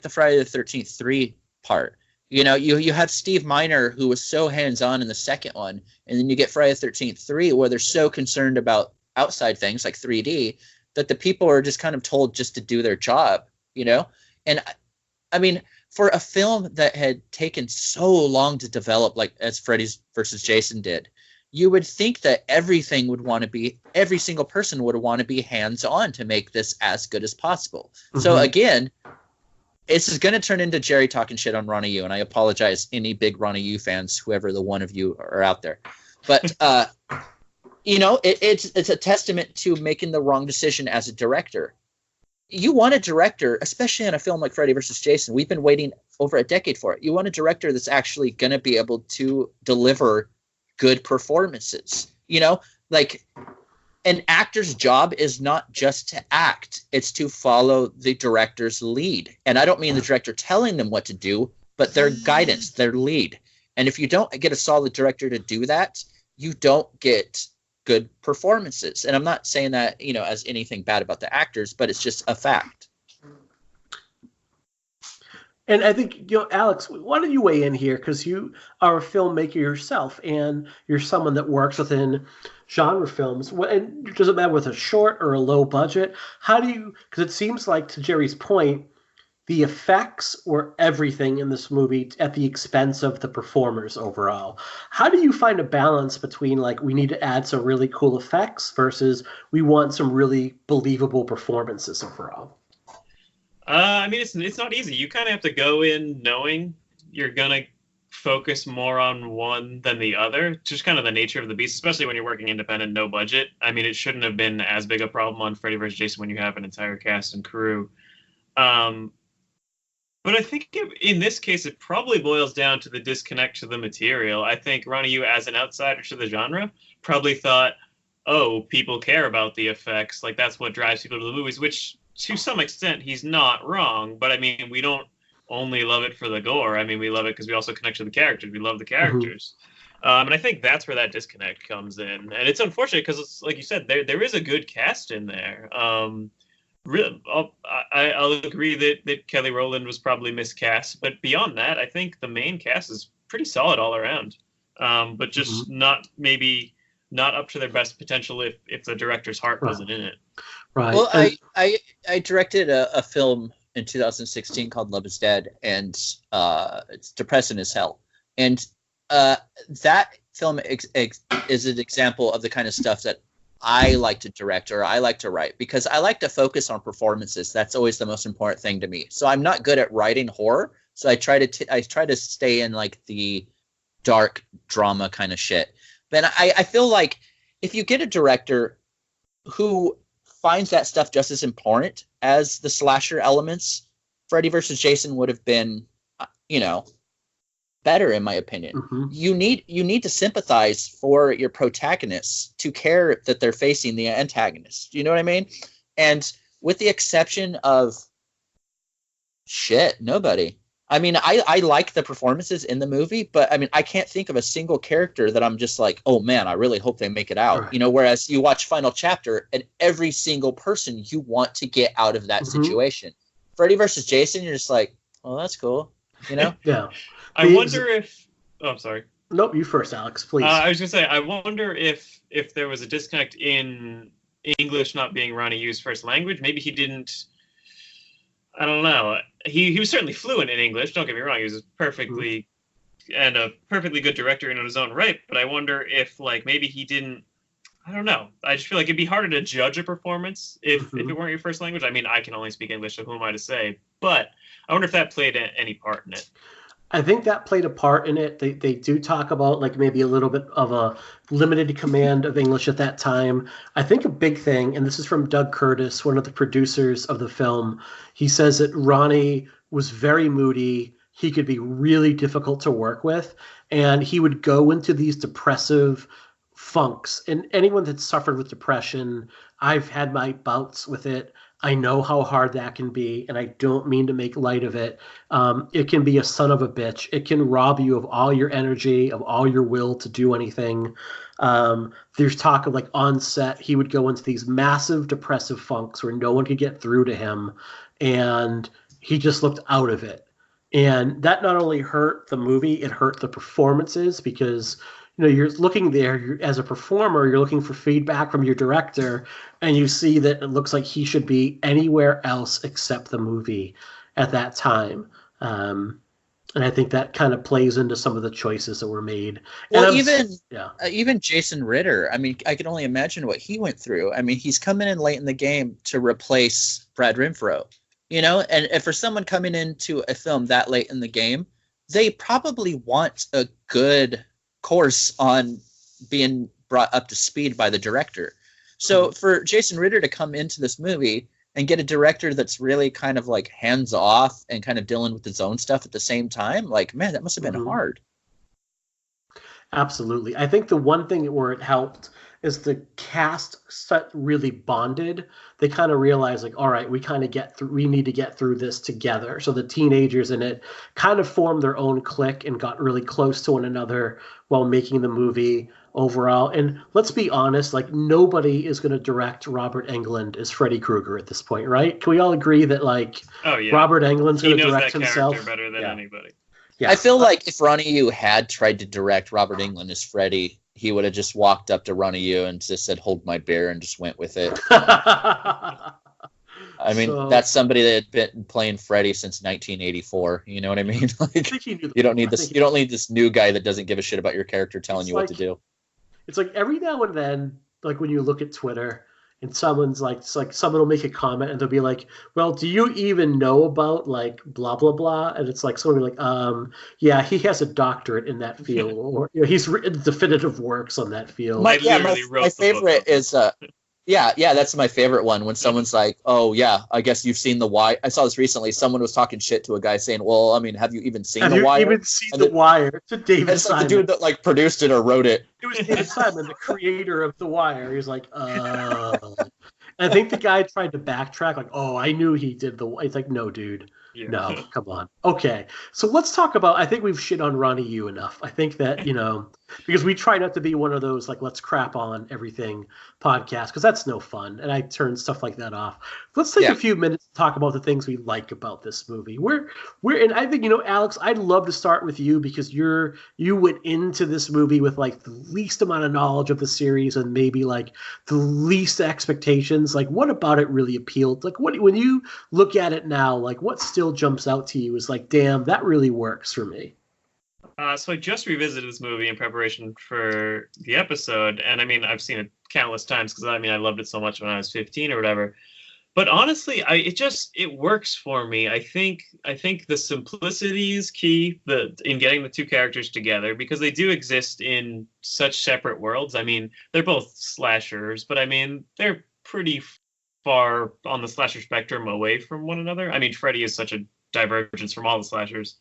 Friday the 13th 3 part. You know, you have Steve Miner, who was so hands-on in the second one, and then you get Friday the 13th 3, where they're so concerned about outside things like 3D that the people are just kind of told just to do their job, you know? And I mean, for a film that had taken so long to develop, like as Freddy versus Jason did, you would think that every single person would want to be hands-on to make this as good as possible. So again, this is going to turn into Jerry talking shit on Ronnie Yu, and I apologize, any big Ronnie Yu fans, whoever the one of you are out there. But, you know, it's a testament to making the wrong decision as a director. You want a director, especially on a film like Freddy vs. Jason, we've been waiting over a decade for it. You want a director that's actually going to be able to deliver good performances. You know, like an actor's job is not just to act, it's to follow the director's lead. And I don't mean the director telling them what to do, but their guidance, their lead. And if you don't get a solid director to do that, you don't get good performances. And I'm not saying that, you know, as anything bad about the actors, but it's just a fact. And I think, you know, Alex, why don't you weigh in here? Because you are a filmmaker yourself, and you're someone that works within genre films. And it doesn't matter with a short or a low budget. How do you, because it seems like, to Jerry's point, the effects were everything in this movie at the expense of the performers overall. How do you find a balance between, like, we need to add some really cool effects versus we want some really believable performances overall? I mean, it's not easy. You kind of have to go in knowing you're going to focus more on one than the other. Just kind of the nature of the beast, especially when you're working independent, no budget. I mean, it shouldn't have been as big a problem on Freddy vs. Jason when you have an entire cast and crew. But I think in this case, it probably boils down to the disconnect to the material. I think Ronnie Yu, as an outsider to the genre, probably thought, oh, people care about the effects. Like, that's what drives people to the movies, which to some extent he's not wrong. But I mean, we don't only love it for the gore. I mean, we love it because we also connect to the characters. We love the characters. And I think that's where that disconnect comes in. And it's unfortunate because, it's, like you said, there is a good cast in there. Really, I'll agree that Kelly Rowland was probably miscast, but beyond that, I think the main cast is pretty solid all around. But just not up to their best potential if the director's heart wasn't in it. Right. Well, I directed a film in 2016 called Love Is Dead, and it's depressing as hell. And that film is an example of the kind of stuff that I like to direct or I like to write, because I like to focus on performances. That's always the most important thing to me. So I'm not good at writing horror. So I try to stay in like the dark drama kind of shit. But I feel like if you get a director who finds that stuff just as important as the slasher elements, Freddy vs. Jason would have been, you know, better, in my opinion. You need to sympathize for your protagonists to care that they're facing the antagonist. You know what I mean? And with the exception of nobody. I mean, I like the performances in the movie, but I mean, I can't think of a single character that I'm just like, oh man, I really hope they make it out. Right. You know, whereas you watch Final Chapter and every single person you want to get out of that situation. Freddy vs. Jason, you're just like, oh, that's cool. You know? Yeah. I wonder if... Oh, I'm sorry. Nope, you first, Alex, please. I was going to say, I wonder if there was a disconnect in English not being Ronnie Yu's first language. Maybe he didn't... I don't know. He was certainly fluent in English, don't get me wrong. He was perfectly and a perfectly good director in his own right. But I wonder if like maybe he didn't. I don't know. I just feel like it'd be harder to judge a performance if it weren't your first language. I mean, I can only speak English, so who am I to say? But I wonder if that played any part in it. I think that played a part in it. They do talk about like maybe a little bit of a limited command of English at that time. I think a big thing, and this is from Doug Curtis, one of the producers of the film. He says that Ronnie was very moody. He could be really difficult to work with, and he would go into these depressive funks. And anyone that's suffered with depression, I've had my bouts with it. I know how hard that can be, and I don't mean to make light of it. It can be a son of a bitch. It can rob you of all your energy, of all your will to do anything. There's talk of like on set, he would go into these massive depressive funks where no one could get through to him, and he just looked out of it. And that not only hurt the movie, it hurt the performances because you're looking there as a performer, you're looking for feedback from your director, and you see that it looks like he should be anywhere else except the movie at that time. And I think that kind of plays into some of the choices that were made. Well, even Jason Ritter, I mean, I can only imagine what he went through. I mean, he's coming in late in the game to replace Brad Renfro, and for someone coming into a film that late in the game, they probably want a good course on being brought up to speed by the director. So for Jason Ritter to come into this movie and get a director that's really kind of like hands off and kind of dealing with his own stuff at the same time, like, man, that must have been hard. Absolutely. I think the one thing where it helped is the cast set really bonded. They kind of realized like, all right, we need to get through this together. So the teenagers in it kind of formed their own clique and got really close to one another while making the movie overall. And let's be honest, like nobody is going to direct Robert Englund as Freddy Krueger at this point, right? Can we all agree that like Robert Englund's going to direct himself better than anybody? Yeah. I feel like if Ronnie Yu had tried to direct Robert Englund as Freddy, he would have just walked up to Ronnie Yu and just said, "Hold my beer," and just went with it. I mean, that's somebody that had been playing Freddy since 1984. You know what I mean? Like, you don't need this. You don't need this new guy that doesn't give a shit about your character telling you what to do. It's like every now and then, like when you look at Twitter and someone's like, it's like someone will make a comment and they'll be like, "Well, do you even know about like blah blah blah?" And it's like someone will be like, yeah, he has a doctorate in that field, or he's written definitive works on that field. My favorite is that's my favorite one when someone's like, "Oh yeah, I guess you've seen The Wire." I saw this recently. Someone was talking shit to a guy saying, "Well, I mean, have you even seen The Wire?" Have you even seen The Wire? To David Simon. Like the dude that like produced it or wrote it. It was David Simon, the creator of The Wire. He's like, I think the guy tried to backtrack, like, "Oh, I knew he did the." It's like, no, dude. Yeah. No, come on. Okay, so let's talk about. I think we've shit on Ronnie Yu enough. I think that because we try not to be one of those like let's crap on everything podcasts because that's no fun, and I turn stuff like that off. Let's take a few minutes to talk about the things we like about this movie. And I think Alex, I'd love to start with you because you went into this movie with like the least amount of knowledge of the series and maybe like the least expectations. Like, what about it really appealed? Like, when you look at it now, like what still jumps out to you is like, damn, that really works for me. So I just revisited this movie in preparation for the episode, and I mean, I've seen it countless times because I loved it so much when I was 15 or whatever. But honestly, it works for me. I think the simplicity is key in getting the two characters together because they do exist in such separate worlds. I mean, they're both slashers, but I mean, they're pretty far on the slasher spectrum away from one another. I mean, Freddy is such a divergence from all the slashers.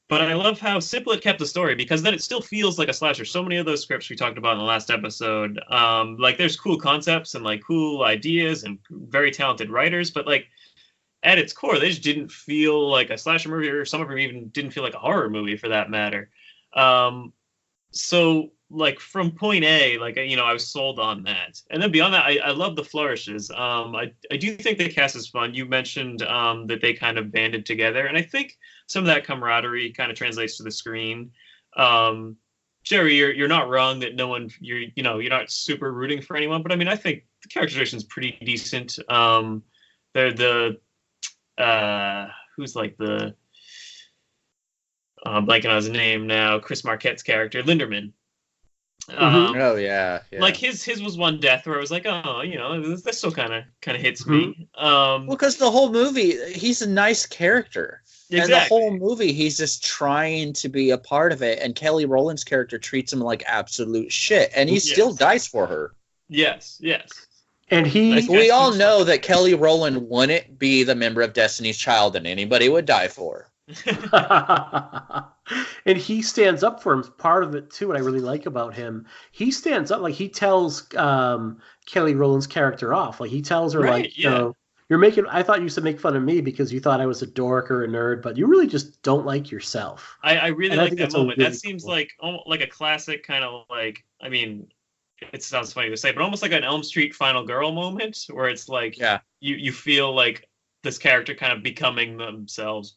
But I love how simple it kept the story because then it still feels like a slasher. So many of those scripts we talked about in the last episode, like there's cool concepts and like cool ideas and very talented writers, but like at its core, they just didn't feel like a slasher movie, or some of them even didn't feel like a horror movie for that matter. So like from point A, like, I was sold on that. And then beyond that, I love the flourishes. I do think the cast is fun. You mentioned that they kind of banded together. And I think some of that camaraderie kind of translates to the screen. Jerry, you're not wrong that no one, you're not super rooting for anyone. But I mean, I think the characterization is pretty decent. They're who's like the blanking on his name now, Chris Marquette's character, Linderman. Mhm. Oh yeah, yeah. Like his was one death where I was like, oh, this still kind of hits Mhm. me. Well, because the whole movie, he's a nice character. And the Exactly. whole movie, he's just trying to be a part of it. And Kelly Rowland's character treats him like absolute shit. And he still Yes. dies for her. Yes. And he Nice. We all Guys, know that Kelly Rowland wouldn't be the member of Destiny's Child that anybody would die for. and he stands up for him. Part of it too, what I really like about him, he stands up. Like he tells Kelly Rowland's character off. Like he tells her, Right, like, yeah. you're making. I thought you used to make fun of me because you thought I was a dork or a nerd, but you really just don't like yourself. I really And I like think that that's a moment. really That seems cool- like almost like a classic kind of like, I mean, it sounds funny to say, but almost like an Elm Street Final Girl moment where it's like Yeah. you feel like this character kind of becoming themselves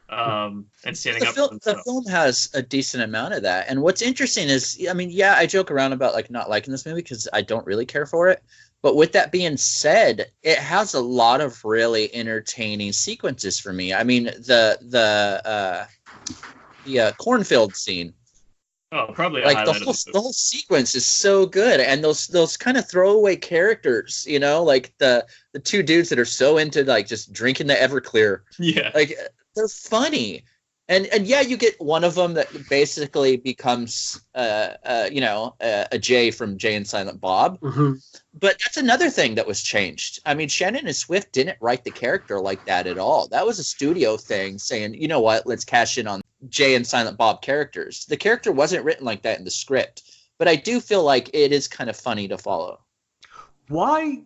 and standing up for The themselves. film has a decent amount of that. And what's interesting is, I mean, yeah, I joke around about like not liking this movie because I don't really care for it. But with that being said, it has a lot of really entertaining sequences for me. I mean, the cornfield scene, Oh, probably a like highlight of the whole sequence is so good, and those kind of throwaway characters, like the two dudes that are so into like just drinking the Everclear, Yeah. like they're funny. And yeah, you get one of them that basically becomes a Jay from Jay and Silent Bob. Mhm. But that's another thing that was changed. I mean, Shannon and Swift didn't write the character like that at all. That was a studio thing saying, you know what, let's cash in on Jay and Silent Bob characters. The character wasn't written like that in the script, but I do feel like it is kind of funny to follow. Why?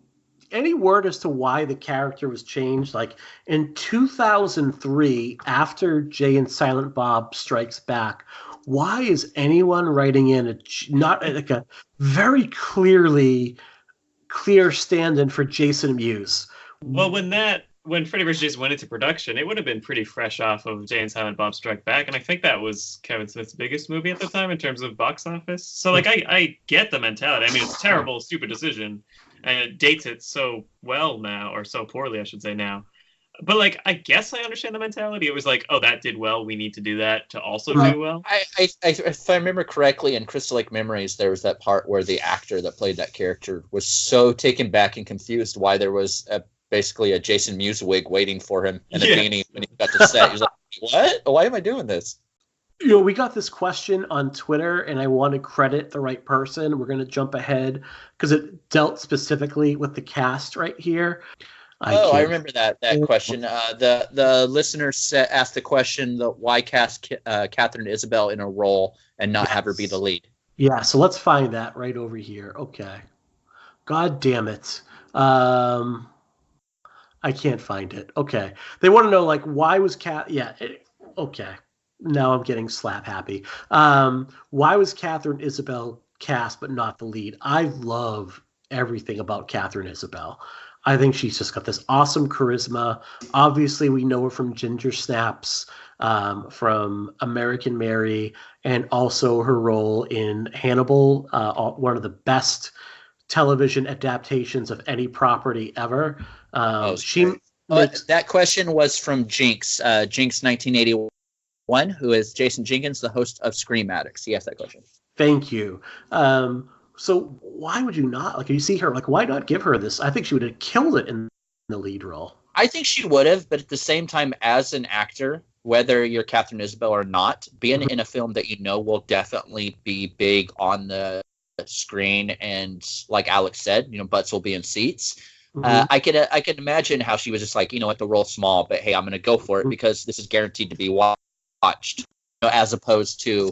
Any word as to why the character was changed? Like in 2003, after Jay and Silent Bob Strikes Back, why is anyone writing in not like a very clear stand-in for Jason Mewes? Well, when Freddy vs. Jason went into production, it would have been pretty fresh off of Jay and Silent Bob Strike Back, and I think that was Kevin Smith's biggest movie at the time in terms of box office. So, like, I get the mentality. I mean, it's a terrible, stupid decision, and it dates it so well now, or so poorly, I should say now. But, like, I guess I understand the mentality. It was like, oh, that did well. We need to do that to also do well. If I remember correctly, in Crystal Lake Memories, there was that part where the actor that played that character was so taken back and confused why there was basically a Jason Mewes wig waiting for him and a beanie when he got to set. He was like, what? Why am I doing this? We got this question on Twitter, and I want to credit the right person. We're going to jump ahead because it dealt specifically with the cast right here. I remember that question. The listener asked the question, why cast Catherine Isabel in a role and not have her be the lead? Yeah, so let's find that right over here. Okay. God damn it. I can't find it. Okay. They want to know, like, why was okay. Now I'm getting slap happy. Why was Catherine Isabel cast but not the lead? I love everything about Catherine Isabel. I think she's just got this awesome charisma. Obviously, we know her from Ginger Snaps, from American Mary, and also her role in Hannibal, one of the best television adaptations of any property ever. That question was from Jinx, Jinx 1981, who is Jason Jenkins, the host of Scream Addicts. He asked that question. Thank you. So why would you not, like, you see her, like, why not give her this? I think she would have killed it in the lead role. I think she would have, but at the same time, as an actor, whether you're Catherine Isabel or not, being in a film that will definitely be big on the screen, and like Alex said, butts will be in seats. Mm-hmm. I could imagine how she was just like, the role's small, but hey, I'm going to go for it because this is guaranteed to be watched, as opposed to,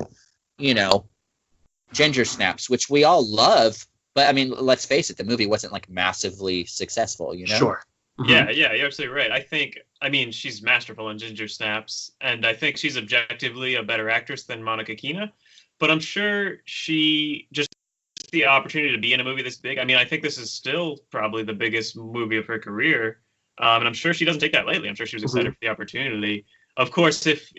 Ginger Snaps, which we all love. But I mean, let's face it, the movie wasn't like massively successful, Sure. Mm-hmm. Yeah, you're absolutely right. I mean, she's masterful in Ginger Snaps, and I think she's objectively a better actress than Monica Keena. But I'm sure she just the opportunity to be in a movie this big. I mean, I think this is still probably the biggest movie of her career, and I'm sure she doesn't take that lightly. I'm sure she was excited for the opportunity. Of course, if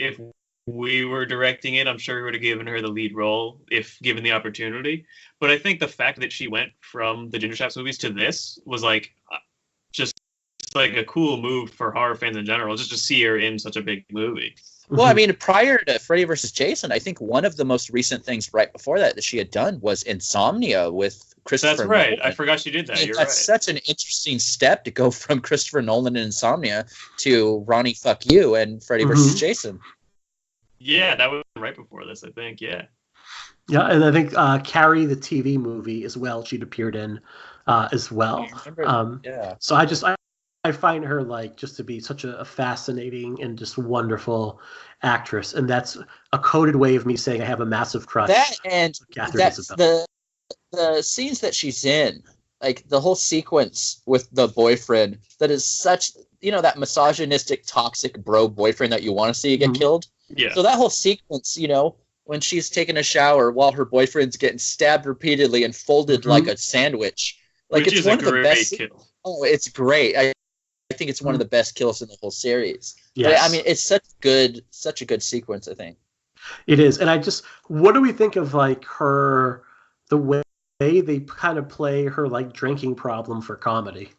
we were directing it, I'm sure we would have given her the lead role if given the opportunity. But I think the fact that she went from the Ginger Snaps movies to this was like just like a cool move for horror fans in general, just to see her in such a big movie. Well, I mean, prior to Freddy vs. Jason, I think one of the most recent things right before that she had done was Insomnia with Christopher That's right. Nolan. I forgot she did that. You're right. That's such an interesting step to go from Christopher Nolan and Insomnia to Ronnie Fuck You and Freddy vs. Jason. Yeah, that was right before this, I think. Yeah. Yeah, and I think Carrie, the TV movie as well, she'd appeared in as well. Yeah. So I find her like just to be such a fascinating and just wonderful actress, and that's a coded way of me saying I have a massive crush. That and Catherine that's Isabel. the scenes that she's in, like the whole sequence with the boyfriend that is such, that misogynistic, toxic bro boyfriend that you want to see get killed. Yeah. So that whole sequence, when she's taking a shower while her boyfriend's getting stabbed repeatedly and folded like a sandwich, like Which it's is one a of the best. kill. Oh, it's great. I think it's one of the best kills in the whole series. Yes. But, I mean, it's such a good sequence, I think. It is, and what do we think of like the way they kind of play her like drinking problem for comedy?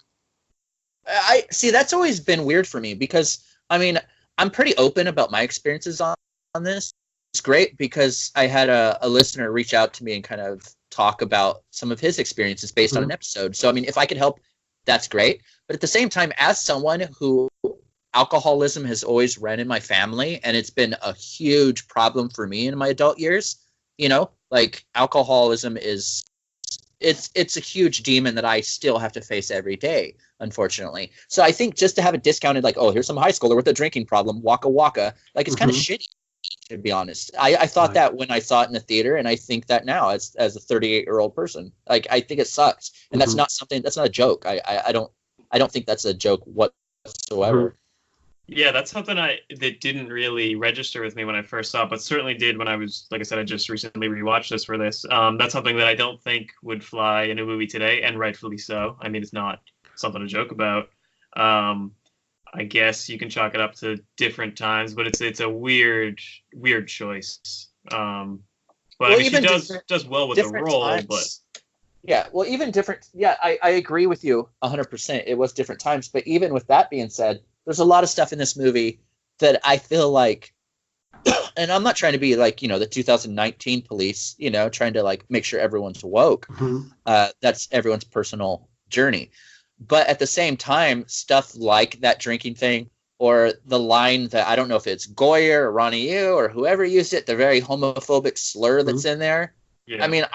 I see, that's always been weird for me because, I mean, I'm pretty open about my experiences on this. It's great because I had a listener reach out to me and kind of talk about some of his experiences based on an episode. So, I mean, if I could help, that's great. But at the same time, as someone who alcoholism has always run in my family, and it's been a huge problem for me in my adult years, like alcoholism it's a huge demon that I still have to face every day, unfortunately. So I think just to have it discounted, like, oh, here's some high schooler with a drinking problem, waka waka, like it's kind of shitty, to be honest. I thought that when I saw it in the theater, and I think that now as a 38-year-old person. Like, I think it sucks, and that's not a joke. I don't think that's a joke whatsoever. Yeah, that's something that didn't really register with me when I first saw it, but certainly did when I was, like I said, I just recently rewatched this for this. That's something that I don't think would fly in a movie today, and rightfully so. I mean, it's not something to joke about. I guess you can chalk it up to different times, but it's a weird choice. But I mean, she does well with the role, times. but yeah, well, even different. Yeah, I agree with you 100%. It was different times, but even with that being said, there's a lot of stuff in this movie that I feel like, and I'm not trying to be like, the 2019 police, trying to like make sure everyone's woke. That's everyone's personal journey. But at the same time, stuff like that drinking thing, or the line that I don't know if it's Goyer or Ronnie Yu or whoever used it, the very homophobic slur that's in there. Yeah. I mean,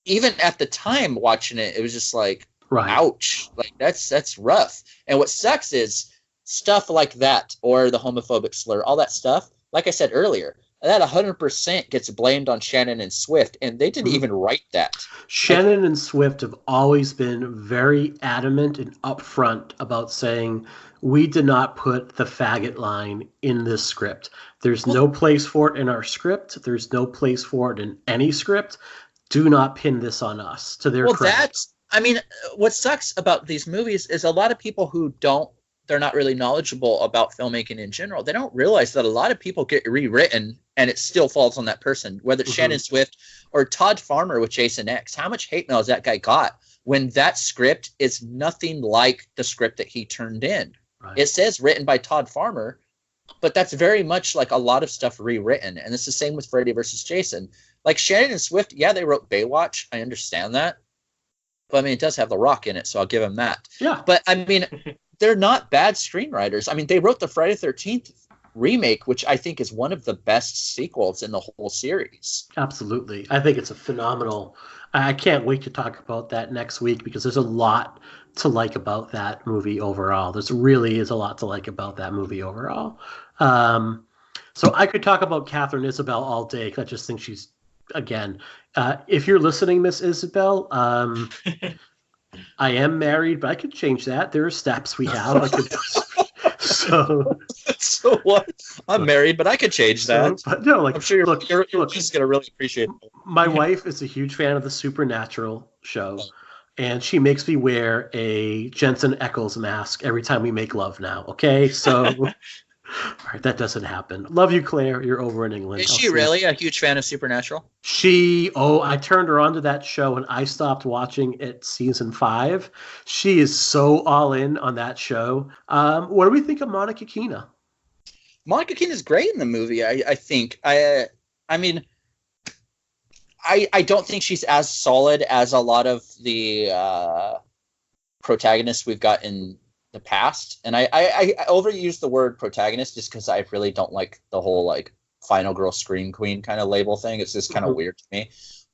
even at the time watching it, it was just like, ouch, like that's rough. And what sucks is stuff like that, or the homophobic slur, all that stuff, like I said earlier, that 100% gets blamed on Shannon and Swift, and they didn't even write that. Shannon and Swift have always been very adamant and upfront about saying, we did not put the faggot line in this script. There's no place for it in our script. There's no place for it in any script. Do not pin this on us, to their credit. What sucks about these movies is a lot of people who they're not really knowledgeable about filmmaking in general. They don't realize that a lot of people get rewritten and it still falls on that person, whether it's Shannon Swift or Todd Farmer with Jason X. How much hate mail has that guy got when that script is nothing like the script that he turned in? Right. It says written by Todd Farmer, but that's very much like a lot of stuff rewritten. And it's the same with Freddy vs. Jason. Like Shannon and Swift, yeah, they wrote Baywatch. I understand that. But I mean, it does have The Rock in it, so I'll give them that. Yeah. But I mean, they're not bad screenwriters. I mean, they wrote the Friday the 13th remake, which I think is one of the best sequels in the whole series. Absolutely. I think it's a phenomenal. I can't wait to talk about that next week because there's a lot to like about that movie overall. There's really is a lot to like about that movie overall. So I could talk about Catherine Isabel all day because I just think she's, again, if you're listening, Miss Isabel, I am married, but I could change that. There are steps we have. So what? I'm married, but I could change that. But no, like, I'm sure you're just gonna really appreciate it. My wife is a huge fan of the Supernatural show, and she makes me wear a Jensen Ackles mask every time we make love now. Okay, so All right, that doesn't happen. Love you, Claire. You're over in England. Is I'll she see really a huge fan of Supernatural? I turned her onto that show and I stopped watching it season 5. She is so all in on that show. What do we think of Monica Keena? Monica Keena is great in the movie. I think. I mean, I don't think she's as solid as a lot of the protagonists we've got in the past. And I overuse the word protagonist just because I really don't like the whole like final girl scream queen kind of label thing. It's just kind of weird to me.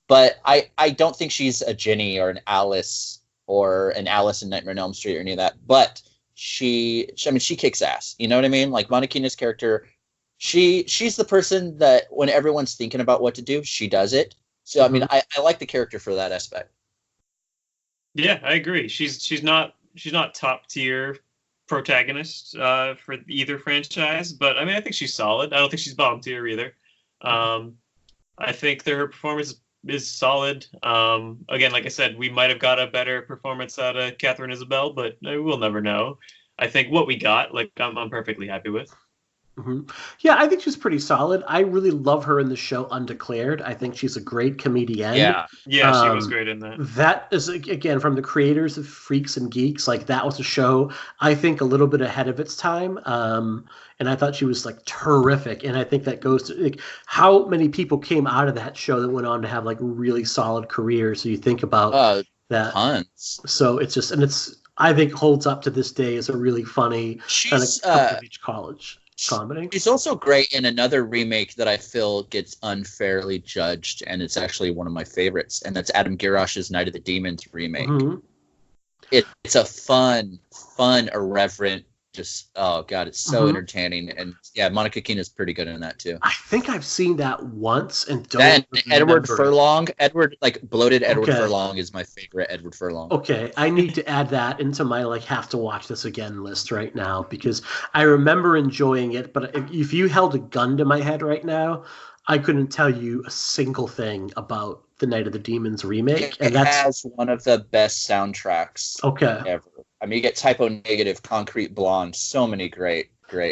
But I don't think she's a Ginny or an Alice in Nightmare on Elm Street or any of that. But she kicks ass. You know what I mean? Like Monica Keena's character, she's the person that when everyone's thinking about what to do, she does it. So I mean, I like the character for that aspect. Yeah, I agree. She's not top tier protagonist for either franchise, but I mean, I think she's solid. I don't think she's bottom tier either. I think her performance is solid. Again, like I said, we might have got a better performance out of Catherine Isabel, but we'll never know. I think what we got, like, I'm perfectly happy with. Mm-hmm. Yeah, I think she's pretty solid. I really love her in the show Undeclared. I think she's a great comedian. Yeah, she was great in that. That is, again, from the creators of Freaks and Geeks. Like, that was a show, I think, a little bit ahead of its time. And I thought she was, like, terrific. And I think that goes to, like, how many people came out of that show that went on to have, like, really solid careers. So you think about that. Tons. So it's just, and it's, I think, holds up to this day as a really funny kind of Comfort Beach College comedy. She's also great in another remake that I feel gets unfairly judged, and it's actually one of my favorites, and that's Adam Girosh's Night of the Demons remake. Mm-hmm. It's a fun, irreverent, just, oh god, it's so entertaining. And yeah, Monica Keena is pretty good in that too. I think I've seen that once and don't Edward Furlong. Bloated Edward Furlong is my favorite Edward Furlong. Okay, I need to add that into my like have to watch this again list right now, because I remember enjoying it, but if you held a gun to my head right now, I couldn't tell you a single thing about the Night of the Demons remake. It has one of the best soundtracks ever. I mean, you get Typo Negative, Concrete Blonde, so many great.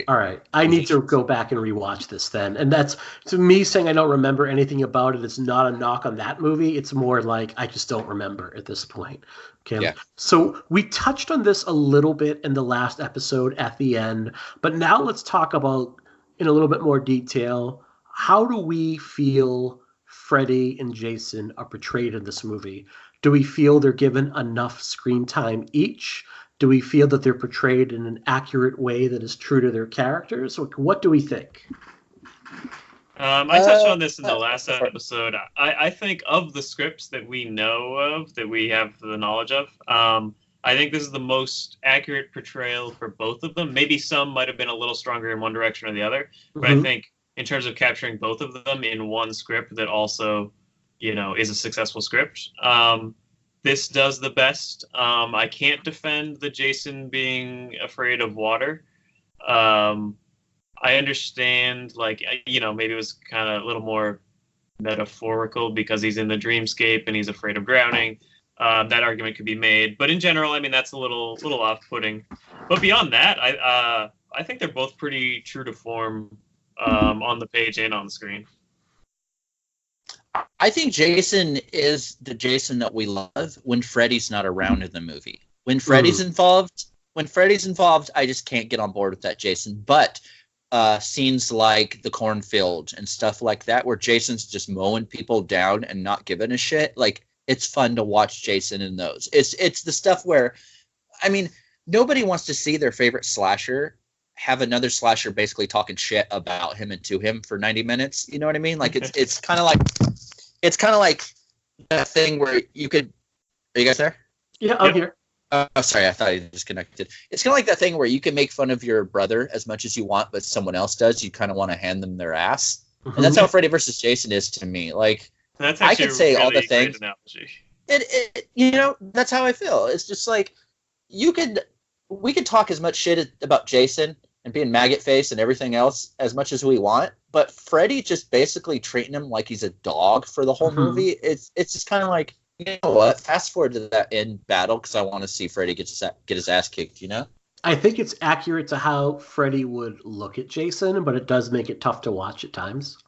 All right. I need to go back and rewatch this then. And that's, to me, saying I don't remember anything about it. It's not a knock on that movie. It's more like I just don't remember at this point. Okay. Yeah. So we touched on this a little bit in the last episode at the end, but now let's talk about, in a little bit more detail, how do we feel Freddy and Jason are portrayed in this movie? Do we feel they're given enough screen time each? Do we feel that they're portrayed in an accurate way that is true to their characters? What do we think? I touched on this in the last episode. I think of the scripts that we know of, that we have the knowledge of, I think this is the most accurate portrayal for both of them. Maybe some might have been a little stronger in one direction or the other, but I think in terms of capturing both of them in one script that also, is a successful script, this does the best. I can't defend the Jason being afraid of water. I understand, maybe it was kind of a little more metaphorical because he's in the dreamscape and he's afraid of drowning. That argument could be made, but in general, I mean, that's a little off-putting. But beyond that, I think they're both pretty true to form on the page and on the screen. I think Jason is the Jason that we love when Freddy's not around in the movie. When Freddy's involved, I just can't get on board with that Jason. But scenes like the cornfield and stuff like that, where Jason's just mowing people down and not giving a shit, like, it's fun to watch Jason in those. It's the stuff where, I mean, nobody wants to see their favorite slasher have another slasher basically talking shit about him and to him for 90 minutes. You know what I mean? Like, it's kind of like that thing where you could. Are you guys there? Yeah, I'm here. Oh, sorry, I thought you disconnected. It's kind of like that thing where you can make fun of your brother as much as you want, but someone else does. You kind of want to hand them their ass, and that's how Freddy versus Jason is to me. Like, that's I could say really all the things. That's how I feel. It's just like we could talk as much shit about Jason and being maggot face and everything else as much as we want, but Freddy just basically treating him like he's a dog for the whole movie. It's just kind of like, you know what? Fast forward to that end battle because I want to see Freddy get his ass kicked. I think it's accurate to how Freddy would look at Jason, but it does make it tough to watch at times.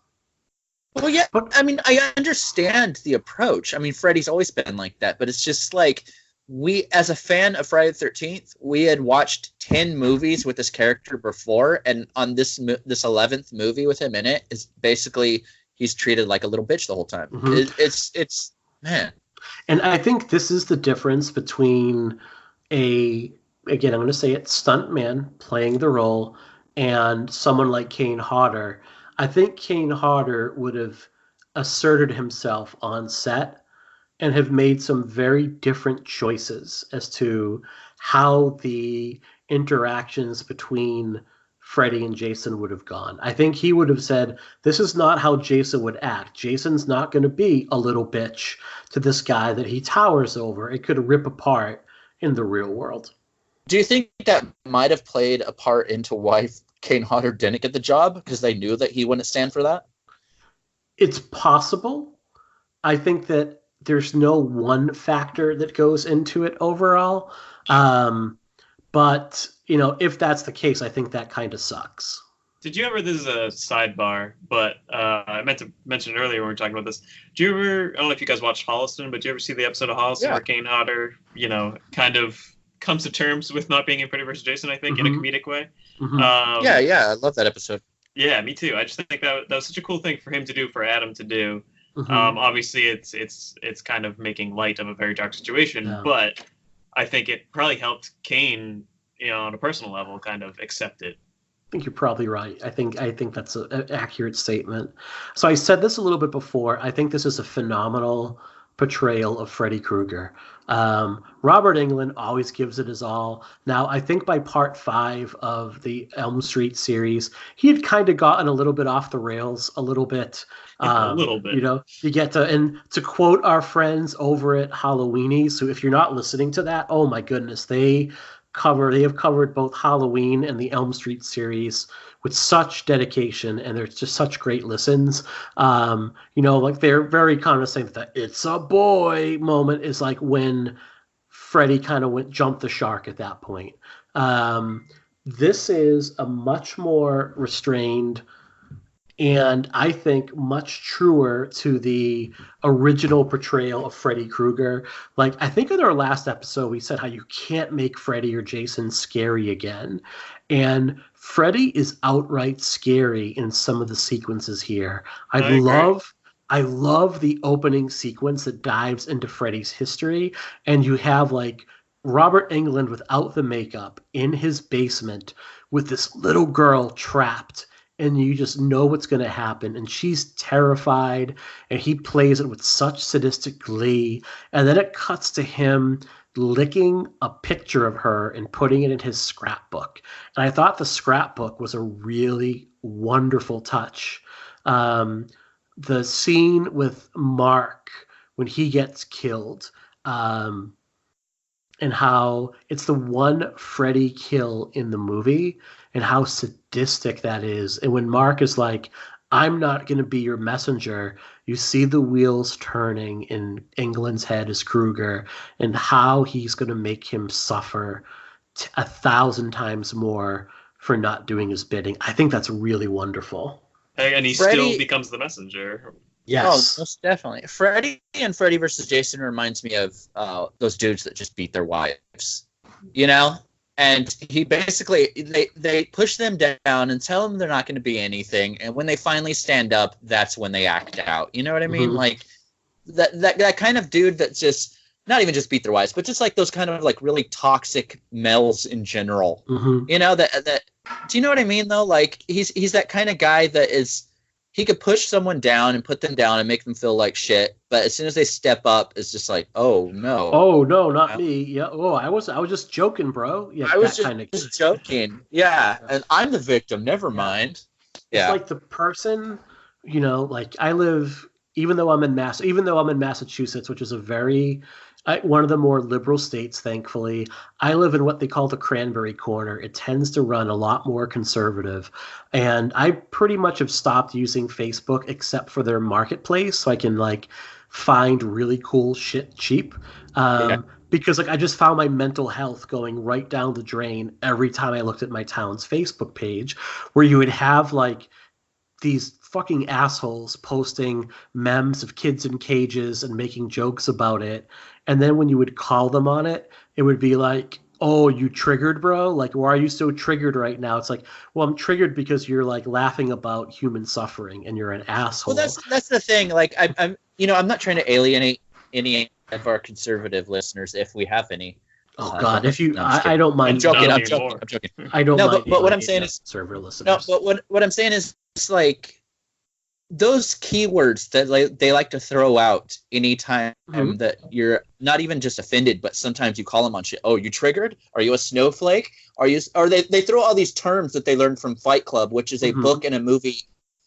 Well, yeah, But I mean, I understand the approach. I mean, Freddy's always been like that, but it's just like we, as a fan of Friday the 13th, we had watched 10 movies with this character before, and on this 11th movie with him in it is basically he's treated like a little bitch the whole time. Mhm. It's man. And I think this is the difference between again, I'm going to say it, stuntman playing the role and someone like Kane Hodder. I think Kane Hodder would have asserted himself on set and have made some very different choices as to how the interactions between Freddy and Jason would have gone. I think he would have said, this is not how Jason would act. Jason's not going to be a little bitch to this guy that he towers over. It could rip apart in the real world. Do you think that might have played a part into why Kane Hodder didn't get the job, because they knew that he wouldn't stand for that? It's possible. I think that there's no one factor that goes into it overall. But, if that's the case, I think that kind of sucks. Did you ever, this is a sidebar, but I meant to mention it earlier when we were talking about this. Do you ever, I don't know if you guys watched Holliston, but do you ever see the episode of Holliston where Kane Hodder, kind of comes to terms with not being in Freddy vs. Jason, I think, in a comedic way? Mhm. Yeah, I love that episode. Yeah, me too. I just think that was such a cool thing for him to do, for Adam to do. Mhm. Obviously, it's kind of making light of a very dark situation, Yeah. but I think it probably helped Kane, on a personal level, kind of accept it. I think you're probably right. I think that's an accurate statement. So I said this a little bit before. I think this is a phenomenal portrayal of Freddy Krueger. Robert Englund always gives it his all. Now, I think by part 5 of the Elm Street series, he had kind of gotten a little bit off the rails, a little bit. A little bit. You get to quote our friends over at Halloweenies. So if you're not listening to that, oh my goodness, they have covered both Halloween and the Elm Street series with such dedication, and there's just such great listens. Like they're very kind of saying that it's a boy moment is like when Freddy kind of jumped the shark at that point. This is a much more restrained and I think much truer to the original portrayal of Freddy Krueger. Like, I think in our last episode, we said how you can't make Freddy or Jason scary again. And Freddy is outright scary in some of the sequences here. I love the opening sequence that dives into Freddy's history. And you have, like, Robert Englund without the makeup in his basement with this little girl trapped, and you just know what's going to happen, and she's terrified, and he plays it with such sadistic glee, and then it cuts to him licking a picture of her and putting it in his scrapbook. And I thought the scrapbook was a really wonderful touch. The scene with Mark when he gets killed, and how it's the one Freddy kill in the movie, and how sadistic that is. And when Mark is like, I'm not going to be your messenger, you see the wheels turning in England's head as Krueger, and how he's going to make him suffer 1,000 times more for not doing his bidding. I think that's really wonderful. And he still becomes the messenger. Yes. Oh, most definitely. Freddy and Freddy vs. Jason reminds me of those dudes that just beat their wives, And he basically, they push them down and tell them they're not going to be anything. And when they finally stand up, that's when they act out. You know what I mean? Mm-hmm. Like that kind of dude that just, not even just beat their wives, but just like those kind of like really toxic males in general. Mm-hmm. That do you know what I mean though? Like he's that kind of guy that is, he could push someone down and put them down and make them feel like shit. But as soon as they step up, it's just like, oh no. Oh no, not me. Yeah. Oh, I was just joking, bro. Yeah, I was just joking. Yeah, and I'm the victim. Never mind. Yeah. It's like the person, like I live, even though I'm in Massachusetts, which is a very one of the more liberal states, thankfully. I live in what they call the Cranberry Corner. It tends to run a lot more conservative. And I pretty much have stopped using Facebook except for their marketplace, so I can like find really cool shit cheap. because like I just found my mental health going right down the drain every time I looked at my town's Facebook page, where you would have like these fucking assholes posting memes of kids in cages and making jokes about it. And then when you would call them on it, it would be like, oh, you triggered, bro? Like, why are you so triggered right now? It's like, well, I'm triggered because you're like laughing about human suffering and you're an asshole. Well, that's the thing. Like, I'm I'm not trying to alienate any of our conservative listeners if we have any. Oh God! If you, I don't mind. I'm joking. Not I'm joking. anymore. I'm joking. I don't. No, mind but what I'm saying is, server listeners. no. But what I'm saying is, it's like those keywords that they like to throw out anytime that you're not even just offended, but sometimes you call them on shit. Oh, you triggered? Are you a snowflake? Are you? Or they throw all these terms that they learned from Fight Club, which is a book and a movie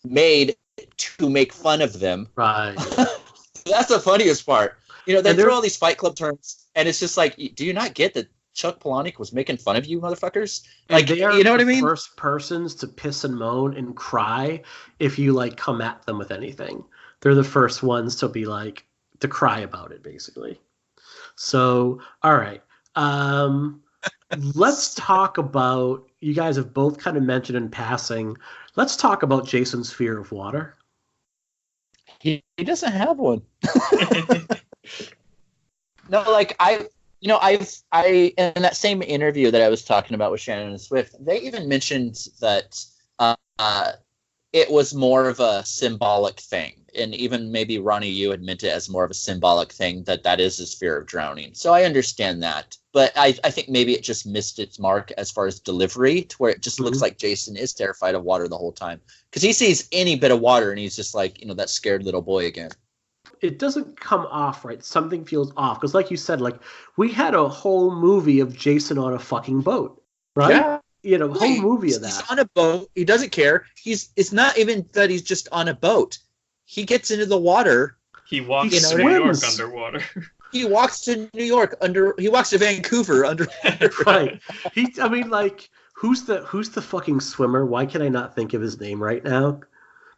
made to make fun of them. Right. That's the funniest part. They throw all these Fight Club terms, and it's just like, do you not get that Chuck Palahniuk was making fun of you, motherfuckers? Like, they are you know what I mean? First persons to piss and moan and cry if you like come at them with anything. They're the first ones to be like to cry about it, basically. So, all right, let's talk about. You guys have both kind of mentioned in passing. Let's talk about Jason's fear of water. He doesn't have one. No, like I in that same interview that I was talking about with Shannon and Swift, they even mentioned that it was more of a symbolic thing, and even maybe Ronnie, you had meant it as more of a symbolic thing, that is his fear of drowning. So I understand that, but I think maybe it just missed its mark as far as delivery, to where it just looks like Jason is terrified of water the whole time, because he sees any bit of water and he's just like, that scared little boy again. It doesn't come off right. Something feels off. Because like you said, like we had a whole movie of Jason on a fucking boat, right? Yeah. Whole movie of that. He's on a boat. He doesn't care. It's not even that he's just on a boat. He gets into the water. He walks He to New York swims. underwater. He walks to New York he walks to Vancouver under. Right. Who's the fucking swimmer? Why can I not think of his name right now?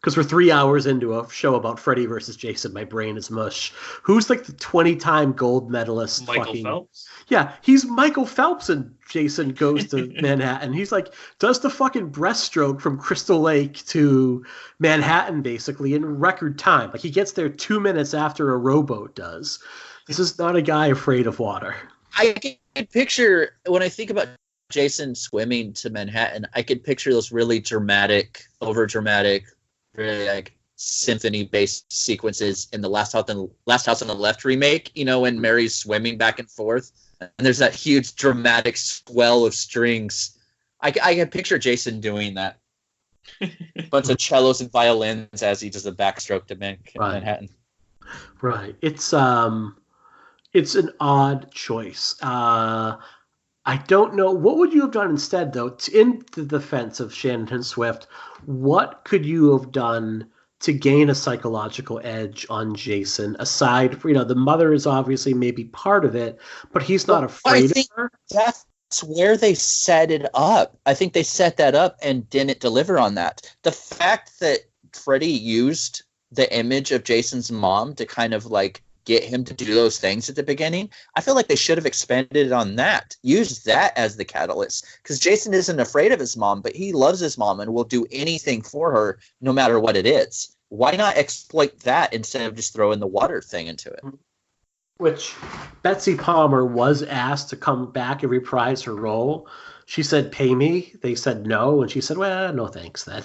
Because we're 3 hours into a show about Freddy versus Jason. My brain is mush. Who's like the 20-time gold medalist? Michael Phelps? Yeah, he's Michael Phelps and Jason Goes to Manhattan. He's like, does the fucking breaststroke from Crystal Lake to Manhattan basically in record time. Like he gets there 2 minutes after a rowboat does. This is not a guy afraid of water. I can picture, when I think about Jason swimming to Manhattan, I could picture those really dramatic, over-dramatic, really like symphony-based sequences in the Last House on the Left remake, when Mary's swimming back and forth, and there's that huge dramatic swell of strings. I can picture Jason doing that. Bunch of cellos and violins as he does the backstroke to Manhattan. Right. It's an odd choice. I don't know. What would you have done instead, though? In the defense of Shannon and Swift, what could you have done to gain a psychological edge on Jason? Aside from, the mother is obviously maybe part of it, but he's not afraid of her. That's where they set it up. I think they set that up and didn't deliver on that. The fact that Freddy used the image of Jason's mom to kind of like get him to do those things at the beginning, I feel like they should have expanded on that. Used that as the catalyst. Because Jason isn't afraid of his mom, but he loves his mom and will do anything for her no matter what it is. Why not exploit that instead of just throwing the water thing into it? Which Betsy Palmer was asked to come back and reprise her role. She said, pay me. They said no. And she said, well, no thanks then.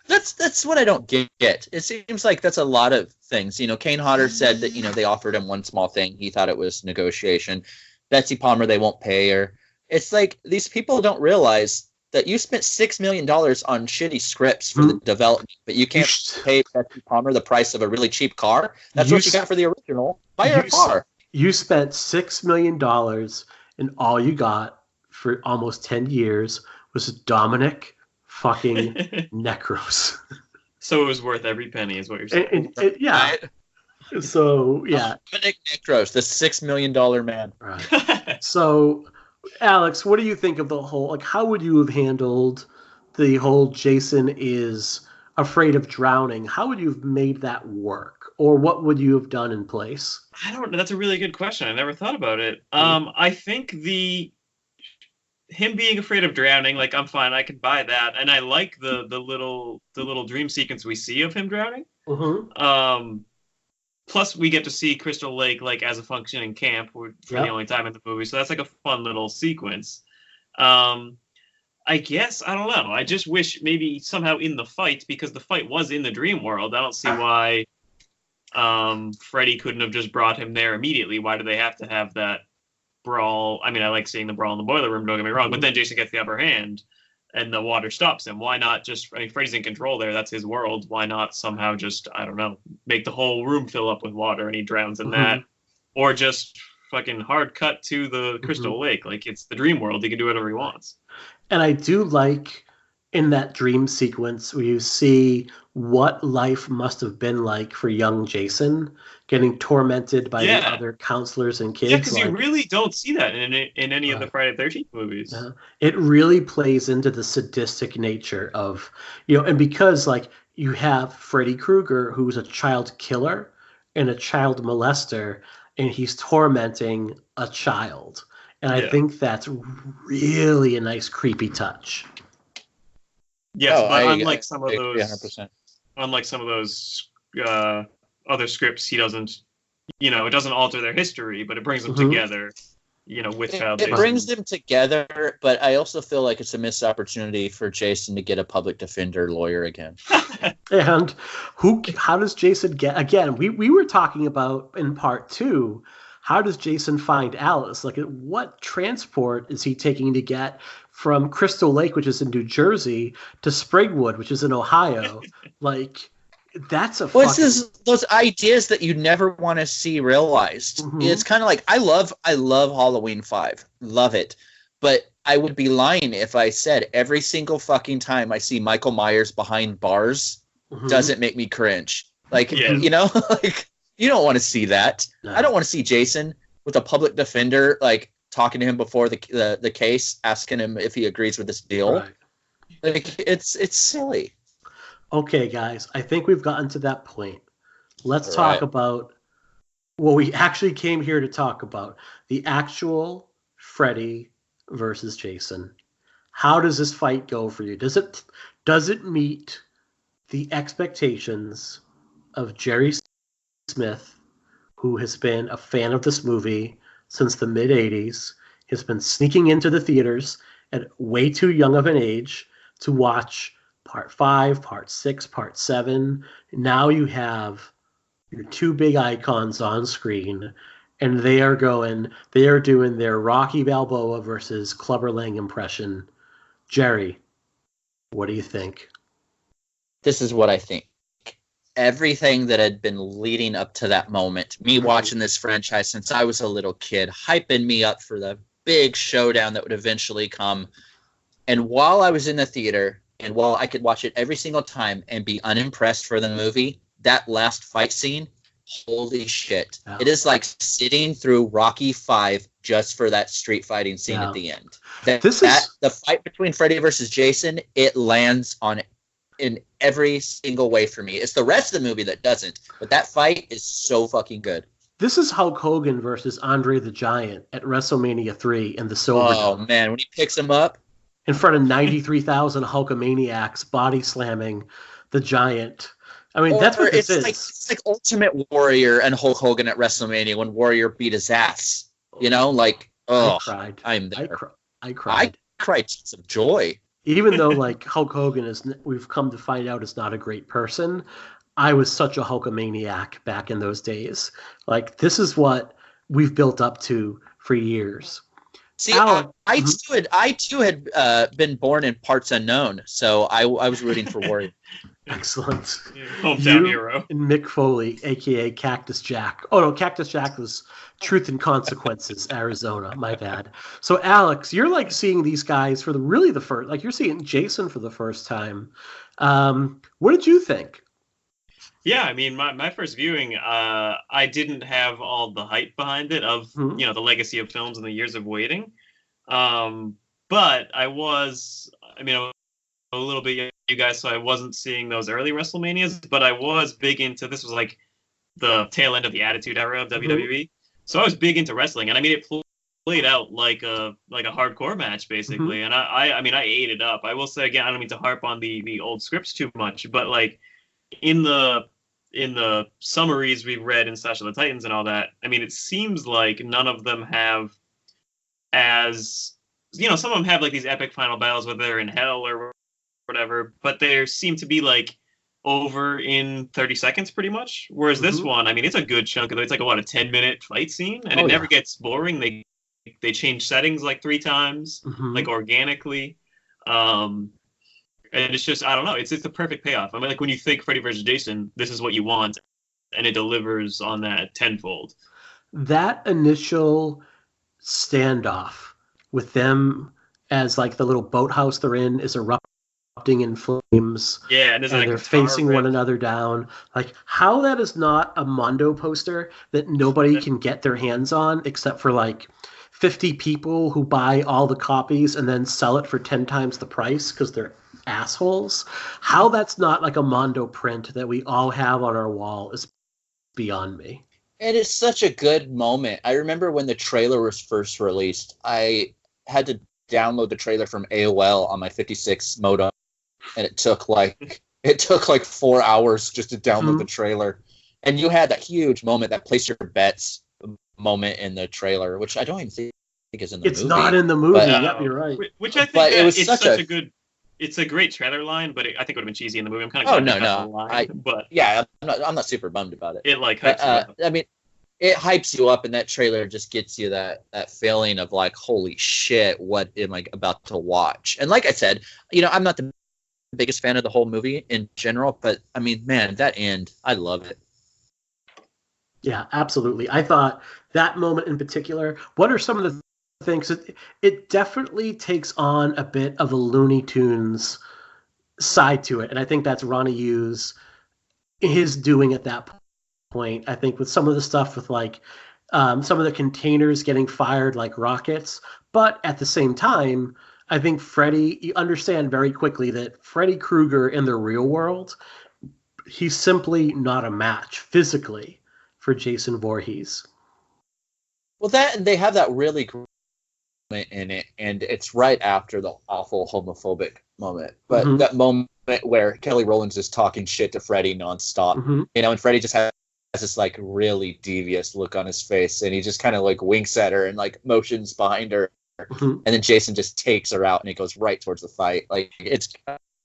That's what I don't get. It seems like that's a lot of things. Kane Hodder said that, they offered him one small thing. He thought it was negotiation. Betsy Palmer, they won't pay her. It's like these people don't realize that you spent $6 million on shitty scripts for the development, but you can't pay Betsy Palmer the price of a really cheap car. That's what you got for the original. Buy her a car. You spent $6 million and all you got for almost 10 years was Dominic fucking Necros. So it was worth every penny, is what you're saying. Yeah. Right. So, yeah. Dominic Necros, the $6 million man. Right. So, Alex, what do you think of the whole, like, how would you have handled the whole Jason is afraid of drowning? How would you have made that work? or what would you have done in place? I don't know. That's a really good question. I never thought about it. I think him being afraid of drowning, like I'm fine, I can buy that, and I like the little dream sequence we see of him drowning. Mm-hmm. Plus, we get to see Crystal Lake like as a functioning camp for the only time in the movie, so that's like a fun little sequence. I guess I don't know. I just wish maybe somehow in the fight, because the fight was in the dream world. I don't see why Freddy couldn't have just brought him there immediately. Why do they have to have that brawl? I mean, I like seeing the brawl in the boiler room, don't get me wrong, but then Jason gets the upper hand and the water stops him. Why not just, I mean, Freddy's in control there. That's his world. Why not somehow just, I don't know, make the whole room fill up with water and he drowns in that? Or just fucking hard cut to the Crystal Lake. Like, it's the dream world. He can do whatever he wants. And I do like in that dream sequence where you see what life must have been like for young Jason, getting tormented by the other counselors and kids. Yeah, because you really don't see that in any of the Friday the 13th movies. It really plays into the sadistic nature of, and because like you have Freddy Krueger, who's a child killer and a child molester, and he's tormenting a child. And I think that's really a nice creepy touch. Yes, but unlike some of those other scripts, he doesn't, it doesn't alter their history, but it brings them together, with child. It brings them together, but I also feel like it's a missed opportunity for Jason to get a public defender lawyer again. And how does Jason get, again, we were talking about in part 2, how does Jason find Alice? Like, what transport is he taking to get from Crystal Lake, which is in New Jersey, to Springwood, which is in Ohio? Like, that's a those ideas that you never want to see realized. It's kind of like, I love Halloween 5. Love it. But I would be lying if I said every single fucking time I see Michael Myers behind bars doesn't make me cringe. Like, like, you don't want to see that. No. I don't want to see Jason with a public defender, like, talking to him before the case, asking him if he agrees with this deal. Right. Like, it's silly. Okay, guys, I think we've gotten to that point. Let's talk about what we actually came here to talk about. The actual Freddy versus Jason. How does this fight go for you? Does it meet the expectations of Jerry Smith, who has been a fan of this movie since the mid-'80s, has been sneaking into the theaters at way too young of an age to watch Part 5, Part 6, Part 7. Now you have your two big icons on screen, and they are doing their Rocky Balboa versus Clubber Lang impression. Jerry, what do you think? This is what I think. Everything that had been leading up to that moment, me watching this franchise since I was a little kid, hyping me up for the big showdown that would eventually come. And while I was in the theater, and while I could watch it every single time and be unimpressed for the movie, that last fight scene, holy shit. Yeah. It is like sitting through Rocky 5 just for that street fighting scene at the end. The fight between Freddy versus Jason, it lands on it in every single way for me. It's the rest of the movie that doesn't, but that fight is so fucking good. This is Hulk Hogan versus Andre the Giant at WrestleMania 3 in the Silverdome. Oh man, when he picks him up in front of 93,000 Hulkamaniacs body slamming the Giant. I mean, that's what this is. It's like Ultimate Warrior and Hulk Hogan at WrestleMania when Warrior beat his ass. Like, oh, I cried. I'm there. I cried. I cried tears of joy. Even though, like, Hulk Hogan we've come to find out is not a great person, I was such a Hulkamaniac back in those days. Like, this is what we've built up to for years. See, I too had been born in parts unknown, so I was rooting for Warrior. Excellent. Hometown hero. And Mick Foley, a.k.a. Cactus Jack. Oh, no, Cactus Jack was Truth and Consequences, Arizona. My bad. So, Alex, you're, like, seeing these guys for the first... Like, you're seeing Jason for the first time. What did you think? Yeah, I mean, my first viewing, I didn't have all the hype behind it of, the legacy of films and the years of waiting. But I was, a little bit young, you guys, so I wasn't seeing those early WrestleManias, but I was big into, this was like the tail end of the Attitude Era of WWE. So I was big into wrestling, and I mean it played out like a hardcore match basically, and I mean I ate it up. I will say again, I don't mean to harp on the old scripts too much, but like in the summaries we've read in Clash of the Titans and all that, I mean it seems like none of them have as some of them have like these epic final battles whether they're in hell or whatever, but they seem to be like over in 30 seconds pretty much, whereas this one, I mean it's a good chunk of it. It's like a 10-minute fight scene, and it never gets boring. They change settings like 3 times, like organically, and it's just I don't know. It's the perfect payoff. I mean, like when you think Freddy versus Jason, this is what you want, and it delivers on that tenfold. That initial standoff with them as like the little boathouse they're in is erupting in flames. Yeah, and they're facing one another down. Like how that is not a Mondo poster that nobody can get their hands on except for like 50 people who buy all the copies and then sell it for 10 times the price because they're assholes. How that's not like a Mondo print that we all have on our wall is beyond me. It is such a good moment. I remember when the trailer was first released, I had to download the trailer from AOL on my 56 modem, and it took like 4 hours just to download the trailer. And you had that huge moment, that place your bets moment in the trailer, which I don't even think is in the movie. It's not in the movie. Yep, you're right. Which I think it was such a good. It's a great trailer line, but I think it would have been cheesy in the movie. I'm kind of I'm not super bummed about it. It like hypes you up. I mean, it hypes you up, and that trailer just gets you that feeling of like, holy shit, what am I about to watch? And like I said, I'm not the biggest fan of the whole movie in general, but I mean, man, that end, I love it. Yeah, absolutely. I thought that moment in particular, what are some of the things that it definitely takes on a bit of a Looney Tunes side to it. And I think that's Ronnie Yu's his doing at that point. I think with some of the stuff with like some of the containers getting fired like rockets, but at the same time, I think Freddy, you understand very quickly that Freddy Krueger in the real world, he's simply not a match physically for Jason Voorhees. Well, that they have that really great moment in it, and it's right after the awful homophobic moment. But that moment where Kelly Rowland's just talking shit to Freddy nonstop, and Freddy just has this like really devious look on his face, and he just kind of like winks at her and like motions behind her, and then Jason just takes her out, and it goes right towards the fight. Like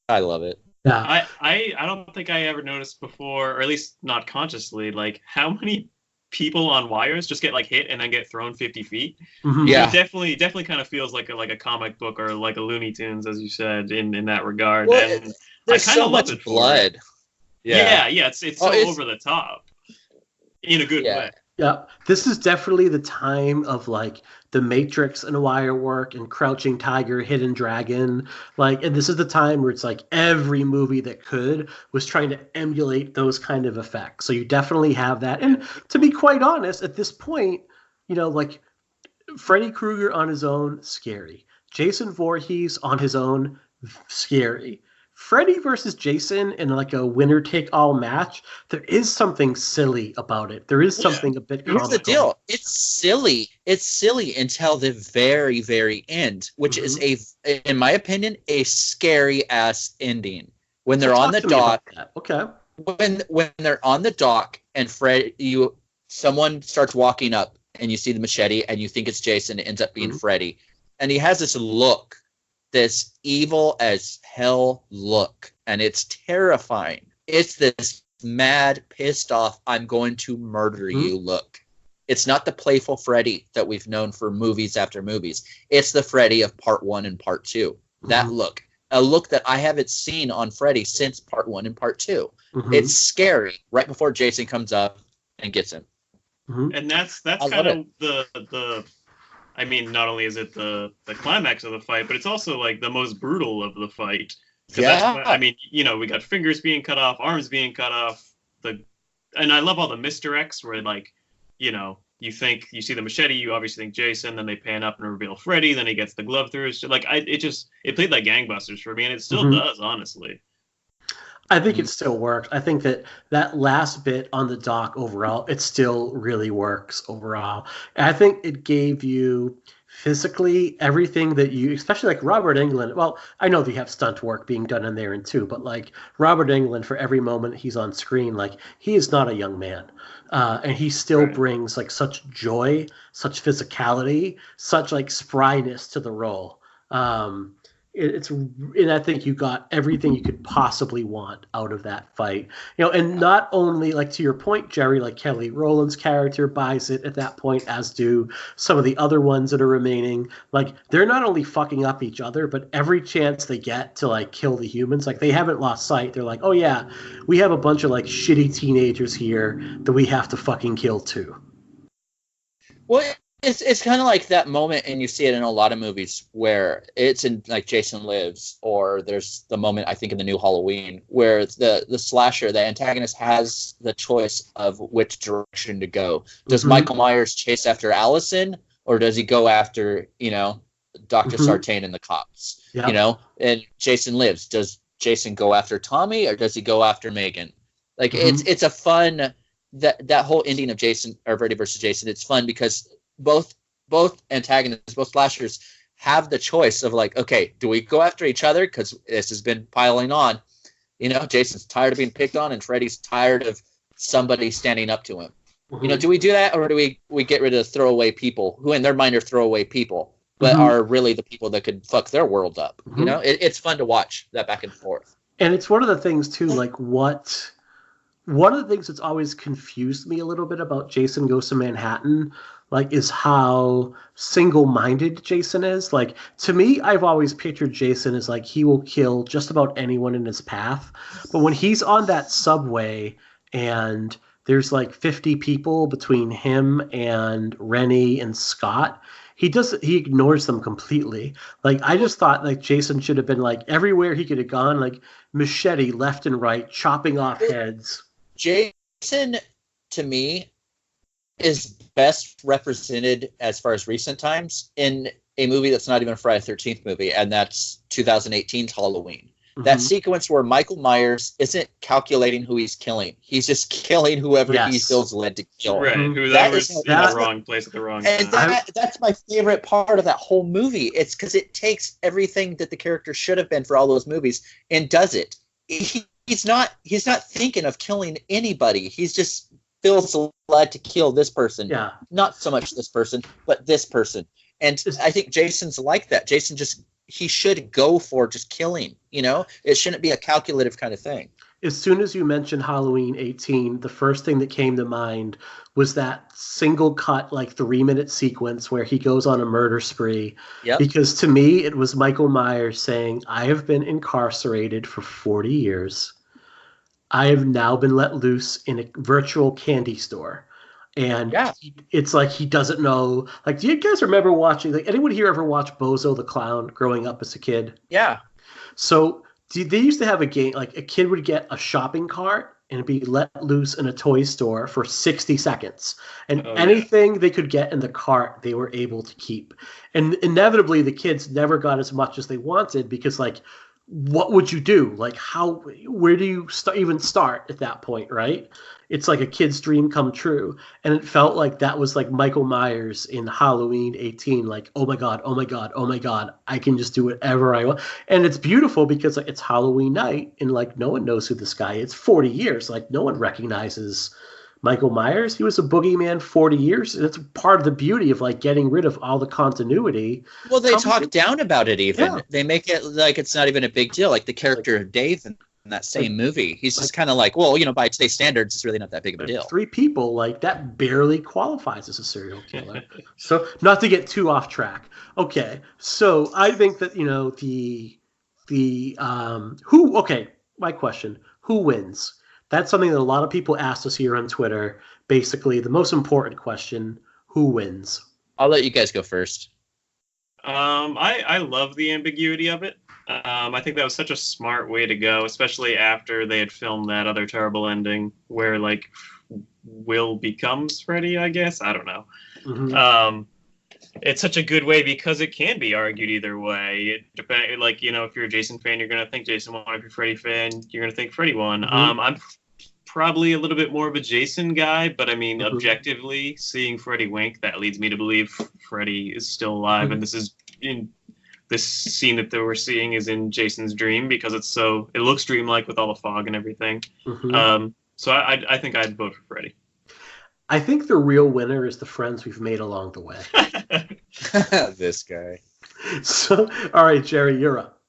I love it. Yeah. I don't think I ever noticed before, or at least not consciously, like how many people on wires just get like hit and then get thrown 50 feet. Yeah, it definitely kind of feels like a comic book or like a Looney Tunes, as you said, in that regard. Well, and there's so much blood. Yeah, it's so over the top in a good way. Yeah, this is definitely the time of like The Matrix and wire work and Crouching Tiger, Hidden Dragon. Like, and this is the time where it's like every movie that could was trying to emulate those kind of effects. So you definitely have that. And to be quite honest, at this point, like Freddy Krueger on his own, scary. Jason Voorhees on his own, scary. Freddy versus Jason in like a winner-take-all match, there is something silly about it. There is something a bit comical. Here's the deal. It's silly. It's silly until the very, very end, which is, in my opinion, a scary-ass ending. When they're on the dock. Okay. When they're on the dock and someone starts walking up and you see the machete and you think it's Jason, it ends up being Freddy. And he has this look, this evil as hell look, and it's terrifying. It's this mad, pissed off, I'm going to murder you look. It's not the playful Freddy that we've known for movies after movies. It's the Freddy of part 1 and part 2. That look. A look that I haven't seen on Freddy since part 1 and part 2. It's scary right before Jason comes up and gets him. And that's kind of the I mean, not only is it the climax of the fight, but it's also like the most brutal of the fight. Yeah. I mean, we got fingers being cut off, arms being cut off. And I love all the misdirects where like, you see the machete, you obviously think Jason, then they pan up and reveal Freddy, then he gets the glove through. So like, it played like gangbusters for me, and it still does, honestly. I think it still works. I think that last bit on the dock overall, it still really works overall. And I think it gave you physically everything that you, especially like Robert Englund. Well, I know they have stunt work being done in there and too, but like Robert Englund, for every moment he's on screen, like he is not a young man, and he still brings like such joy, such physicality, such like spryness to the role. And I think you got everything you could possibly want out of that fight. And not only, like, to your point, Jerry, like Kelly Rowland's character buys it at that point, as do some of the other ones that are remaining. Like, they're not only fucking up each other, but every chance they get to like kill the humans, like they haven't lost sight. They're like, oh yeah, we have a bunch of like shitty teenagers here that we have to fucking kill too. Well, it's kind of like that moment, and you see it in a lot of movies where it's in like Jason Lives, or there's the moment I think in the new Halloween where the slasher, the antagonist, has the choice of which direction to go. Does Michael Myers chase after Allison, or does he go after Dr. Sartain and the cops? Yep. And Jason Lives. Does Jason go after Tommy, or does he go after Megan? Like it's a fun that whole ending of Jason or Freddy versus Jason. It's fun because both antagonists, both slashers, have the choice of like, okay, do we go after each other because this has been piling on? Jason's tired of being picked on, and Freddy's tired of somebody standing up to him. Do we do that, or do we get rid of throwaway people who in their mind are throwaway people, but are really the people that could fuck their world up? It's fun to watch that back and forth. And it's one of the things too, like one of the things that's always confused me a little bit about Jason Goes to Manhattan, like, is how single-minded Jason is. Like, to me, I've always pictured Jason as like he will kill just about anyone in his path. But when he's on that subway and there's like 50 people between him and Rennie and Scott, he ignores them completely. Like, I just thought like Jason should have been like everywhere he could have gone, like machete left and right, chopping off heads. Jason, to me, is best represented as far as recent times in a movie that's not even a Friday the 13th movie, and that's 2018's Halloween. That sequence where Michael Myers isn't calculating who he's killing. He's just killing whoever he feels led to kill. Right, whoever's in the wrong place at the wrong time. And that's my favorite part of that whole movie. It's because it takes everything that the character should have been for all those movies and does it. He's not thinking of killing anybody. He's just feels led to kill this person. Yeah. Not so much this person, but this person. And I think Jason's like that. Jason he should go for just killing, It shouldn't be a calculative kind of thing. As soon as you mentioned Halloween 18, the first thing that came to mind was that single cut, like 3-minute sequence where he goes on a murder spree. Yep. Because to me, it was Michael Myers saying, I have been incarcerated for 40 years. I have now been let loose in a virtual candy store. And it's like he doesn't know. Like, do you guys remember watching, like, anyone here ever watch Bozo the Clown growing up as a kid? Yeah. So they used to have a game, like a kid would get a shopping cart and be let loose in a toy store for 60 seconds. And anything they could get in the cart, they were able to keep. And inevitably, the kids never got as much as they wanted because, like, what would you do? Like, where do you even start at that point, right? It's like a kid's dream come true. And it felt like that was like Michael Myers in Halloween 18, like, oh my God, oh my God, oh my God, I can just do whatever I want. And it's beautiful because like it's Halloween night and like no one knows who this guy is. 40 years, like no one recognizes Michael Myers. He was a boogeyman 40 years. And it's part of the beauty of like getting rid of all the continuity. Well, they talk down about it even. Yeah. They make it like it's not even a big deal. Like the character of Dave in that same movie. He's just kind of like, well, by today's standards, it's really not that big of a deal. 3 people, like that barely qualifies as a serial killer. So not to get too off track. Okay. So I think that, my question, who wins? That's something that a lot of people asked us here on Twitter. Basically, the most important question, who wins? I'll let you guys go first. I love the ambiguity of it. I think that was such a smart way to go, especially after they had filmed that other terrible ending where, like, Will becomes Freddy, I guess. I don't know. it's such a good way because it can be argued either way. Like, you know, if you're a Jason fan, you're gonna think Jason won. If you're a Freddy fan, you're gonna think Freddy won. I'm probably a little bit more of a Jason guy, but I mean, objectively, seeing Freddy wink, that leads me to believe Freddy is still alive, and this scene that we're seeing is in Jason's dream because it looks dreamlike with all the fog and everything. So I think I'd vote for Freddy. I think the real winner is the friends we've made along the way. This guy. So, all right, Jerry, you're up.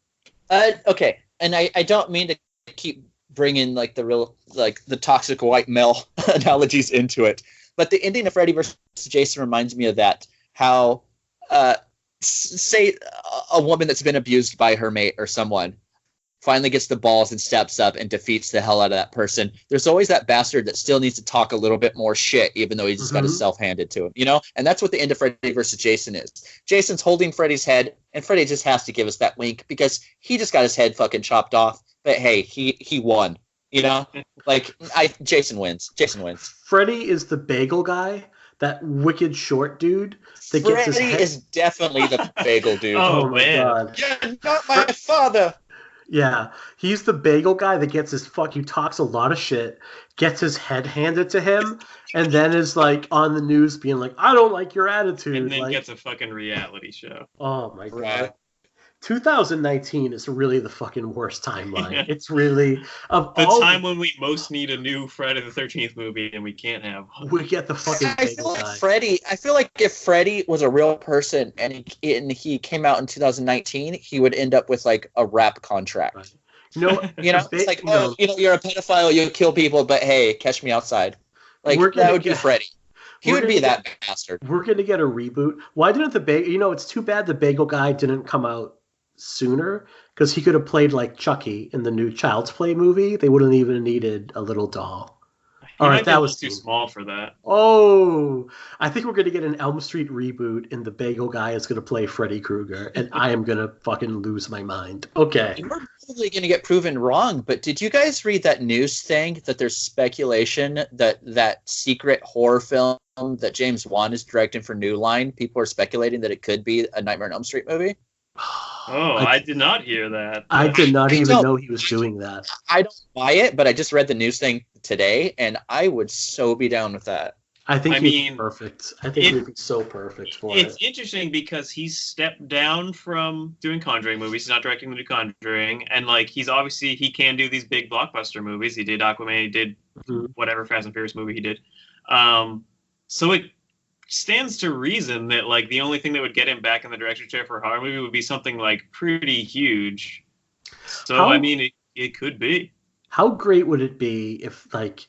Okay, and I don't mean to keep bringing like the toxic white male analogies into it, but the ending of Freddy versus Jason reminds me of that. How, say, a woman that's been abused by her mate or someone finally gets the balls and steps up and defeats the hell out of that person. There's always that bastard that still needs to talk a little bit more shit, even though he's just got his self handed to him, you know? And that's what the end of Freddy versus Jason is. Jason's holding Freddy's head, and Freddy just has to give us that wink because he just got his head fucking chopped off. But hey, he won, you know? Like, Jason wins. Jason wins. Freddy is the bagel guy, that wicked short dude that Freddy gets his head... is definitely the bagel dude. Oh my man. God. You're not my father. Yeah, he's the bagel guy that gets his he talks a lot of shit, gets his head handed to him, and then is like on the news being like, I don't like your attitude. And then like, gets a fucking reality show. Oh my God. Right. 2019 is really the fucking worst timeline. It's really time when we most need a new Friday the 13th movie and we can't have one. We get the fucking I feel like if Freddy was a real person and he came out in 2019, he would end up with like a rap contract. Right. It's like, you're a pedophile, you kill people, but hey, catch me outside. Like that would be Freddy. He would be that bastard. We're gonna get a reboot. Why didn't the bagel? It's too bad the bagel guy didn't come out sooner, because he could have played like Chucky in the new Child's Play movie. They wouldn't even needed a little doll. All right, that was too small for that. Oh, I think we're gonna get an Elm Street reboot, and the bagel guy is gonna play Freddy Krueger, and I am gonna fucking lose my mind. Okay, we're probably gonna get proven wrong, but did you guys read that news thing that there's speculation that secret horror film that James Wan is directing for New Line? People are speculating that it could be a Nightmare on Elm Street movie. Oh, I did not hear that. I did not even know he was doing that. I don't buy it, but I just read the news thing today, and I would so be down with that. I think he'd be perfect. I think he'd be so perfect for it. It's interesting because he's stepped down from doing Conjuring movies. He's not directing the new Conjuring, and like he can do these big blockbuster movies. He did Aquaman. He did whatever Fast and Furious movie he did. So it stands to reason that like the only thing that would get him back in the director's chair for a horror movie would be something like pretty huge. So I mean, it could be. How great would it be if like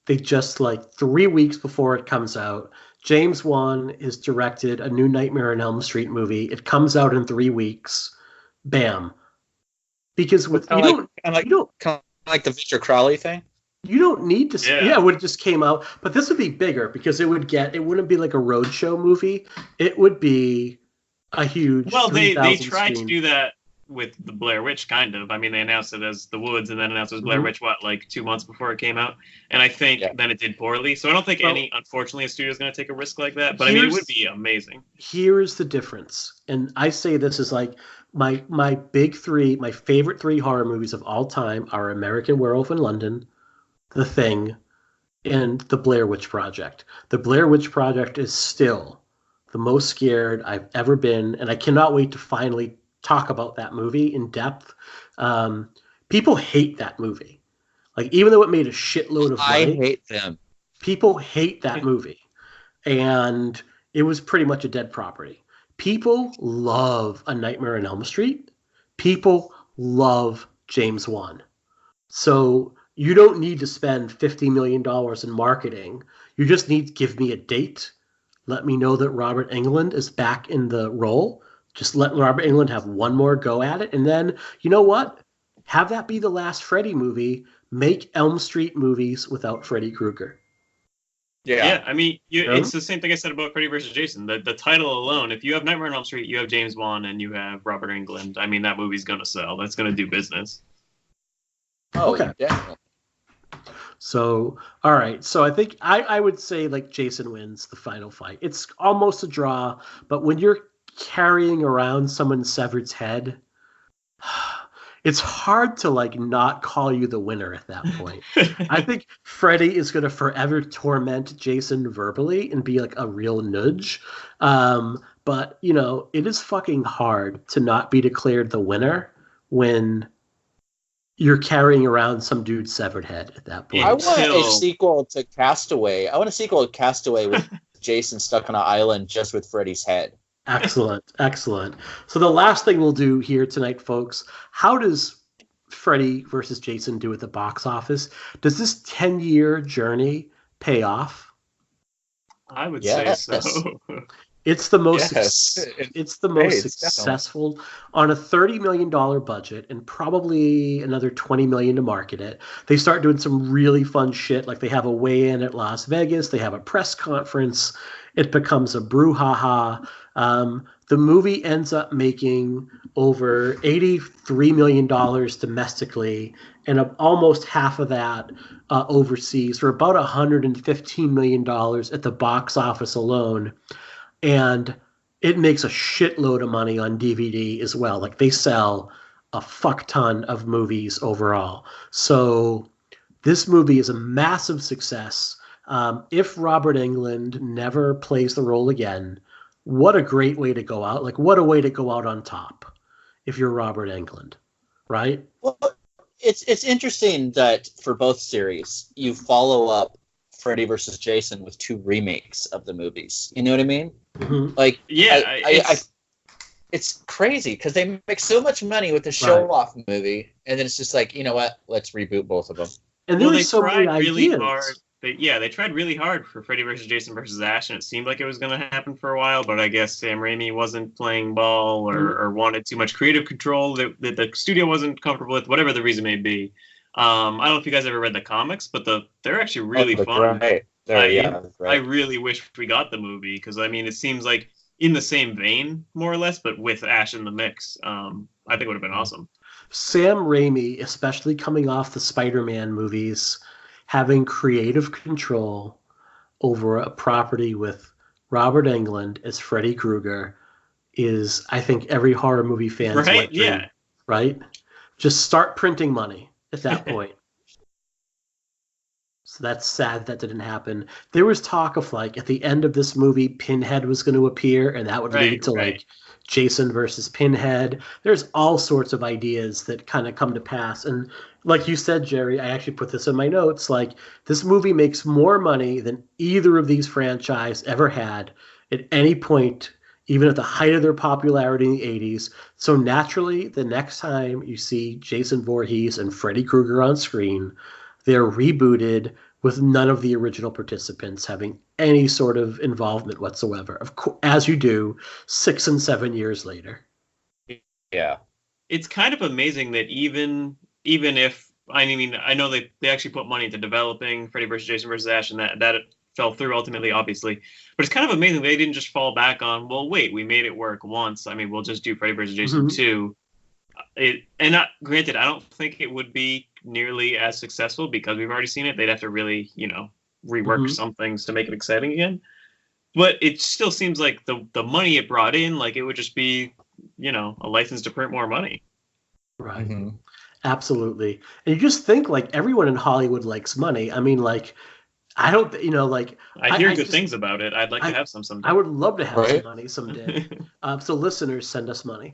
they just like 3 weeks before it comes out, James Wan has directed a new Nightmare on Elm Street movie. It comes out in 3 weeks. Bam. Because with kind of like the Victor Crowley thing. You don't need to. Yeah, it would just came out, but this would be bigger because it wouldn't be like a roadshow movie. It would be a huge. Well, they tried to do that with the Blair Witch, kind of. I mean, they announced it as The Woods and then announced it as Blair Witch, like 2 months before it came out, and I think then it did poorly. So I don't think unfortunately, a studio is going to take a risk like that. But I mean, it would be amazing. Here's the difference, and I say this is like my big three, my favorite 3 horror movies of all time are American Werewolf in London, The Thing, and The Blair Witch Project. The Blair Witch Project is still the most scared I've ever been, and I cannot wait to finally talk about that movie in depth. People hate that movie. Like, even though it made a shitload of money, I hate them. People hate that movie. And it was pretty much a dead property. People love A Nightmare on Elm Street. People love James Wan. So you don't need to spend $50 million in marketing. You just need to give me a date. Let me know that Robert Englund is back in the role. Just let Robert Englund have one more go at it. And then, you know what? Have that be the last Freddy movie. Make Elm Street movies without Freddy Krueger. Yeah, I mean, it's the same thing I said about Freddy vs. Jason. The title alone, if you have Nightmare on Elm Street, you have James Wan, and you have Robert Englund. I mean, that movie's going to sell. That's going to do business. Oh, okay. Definitely. So, all right. So I think I would say like Jason wins the final fight. It's almost a draw, but when you're carrying around someone's severed head, it's hard to like not call you the winner at that point. I think Freddy is going to forever torment Jason verbally and be like a real nudge. But you know, it is fucking hard to not be declared the winner when you're carrying around some dude's severed head at that point. I want a sequel to Castaway. I want a sequel to Castaway with Jason stuck on an island just with Freddy's head. Excellent, excellent. So the last thing we'll do here tonight, folks, how does Freddy versus Jason do at the box office? Does this 10-year journey pay off? I would say so. It's the most Definitely. Successful on a $30 million budget and probably another $20 million to market it. They start doing some really fun shit, like they have a weigh-in at Las Vegas, they have a press conference, it becomes a brouhaha. The movie ends up making over $83 million domestically and almost half of that overseas, for about $115 million at the box office alone. And it makes a shitload of money on DVD as well. Like they sell a fuck ton of movies overall. So this movie is a massive success. If Robert Englund never plays the role again, what a great way to go out. Like what a way to go out on top if you're Robert Englund, right? Well, it's interesting that for both series, you follow up Freddy versus Jason with 2 remakes of the movies. You know what I mean? Mm-hmm. Like, it's crazy because they make so much money with the show-off movie, and then it's just like, you know what? Let's reboot both of them. And there so many really ideas. hard. They tried really hard for Freddy vs. Jason versus Ash, and it seemed like it was going to happen for a while, but I guess Sam Raimi wasn't playing ball or wanted too much creative control that the studio wasn't comfortable with, whatever the reason may be. I don't know if you guys ever read the comics, but they're actually really fun. Great. I really wish we got the movie because, I mean, it seems like in the same vein, more or less, but with Ash in the mix. I think it would have been awesome. Sam Raimi, especially coming off the Spider-Man movies, having creative control over a property with Robert Englund as Freddy Krueger is, I think, every horror movie fan's wet dream. Yeah. Right? Just start printing money at that point. So that's sad that didn't happen. There was talk of like at the end of this movie, Pinhead was going to appear, and that would lead to like Jason versus Pinhead. There's all sorts of ideas that kind of come to pass. And like you said, Jerry, I actually put this in my notes. Like this movie makes more money than either of these franchise ever had at any point, even at the height of their popularity in the 80s. So naturally, the next time you see Jason Voorhees and Freddy Krueger on screen, they're rebooted with none of the original participants having any sort of involvement whatsoever, of course, as you do 6 and 7 years later. Yeah. It's kind of amazing that even if, I mean, I know they actually put money into developing Freddy vs. Jason vs. Ash, and that fell through ultimately, obviously. But it's kind of amazing they didn't just fall back on, well, wait, we made it work once. I mean, we'll just do Freddy vs. Jason 2. Granted, I don't think it would be nearly as successful because we've already seen it. They'd have to really, rework some things to make it exciting again. But it still seems like the money it brought in, like it would just be, a license to print more money. Right. Mm-hmm. Absolutely. And you just think like everyone in Hollywood likes money. I mean, like, I don't, I hear good things about it. I'd like to have some someday. I would love to have some money someday. So listeners, send us money.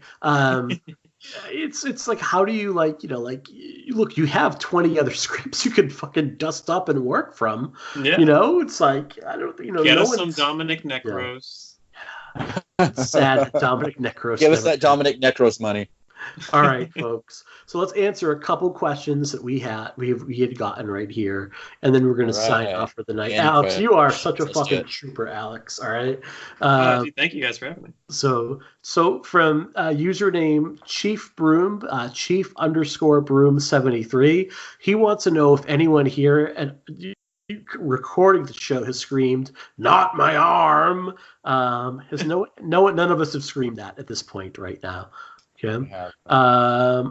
It's like, how do you look, you have 20 other scripts you can fucking dust up and work from. Yeah. It's like, I don't, get us some Dominic Necros. Yeah. Sad Dominic Necros. Give us that Dominic Necros money. All right, folks. So let's answer a couple questions that we had gotten right here, and then we're going to sign off for the night. Alex, you are such a fucking trooper, Alex. All right. Thank you guys for having me. So from username Chief Broom, Chief_Broom 73, he wants to know if anyone here at recording the show has screamed, "Not my arm." None of us have screamed that at this point right now. Okay.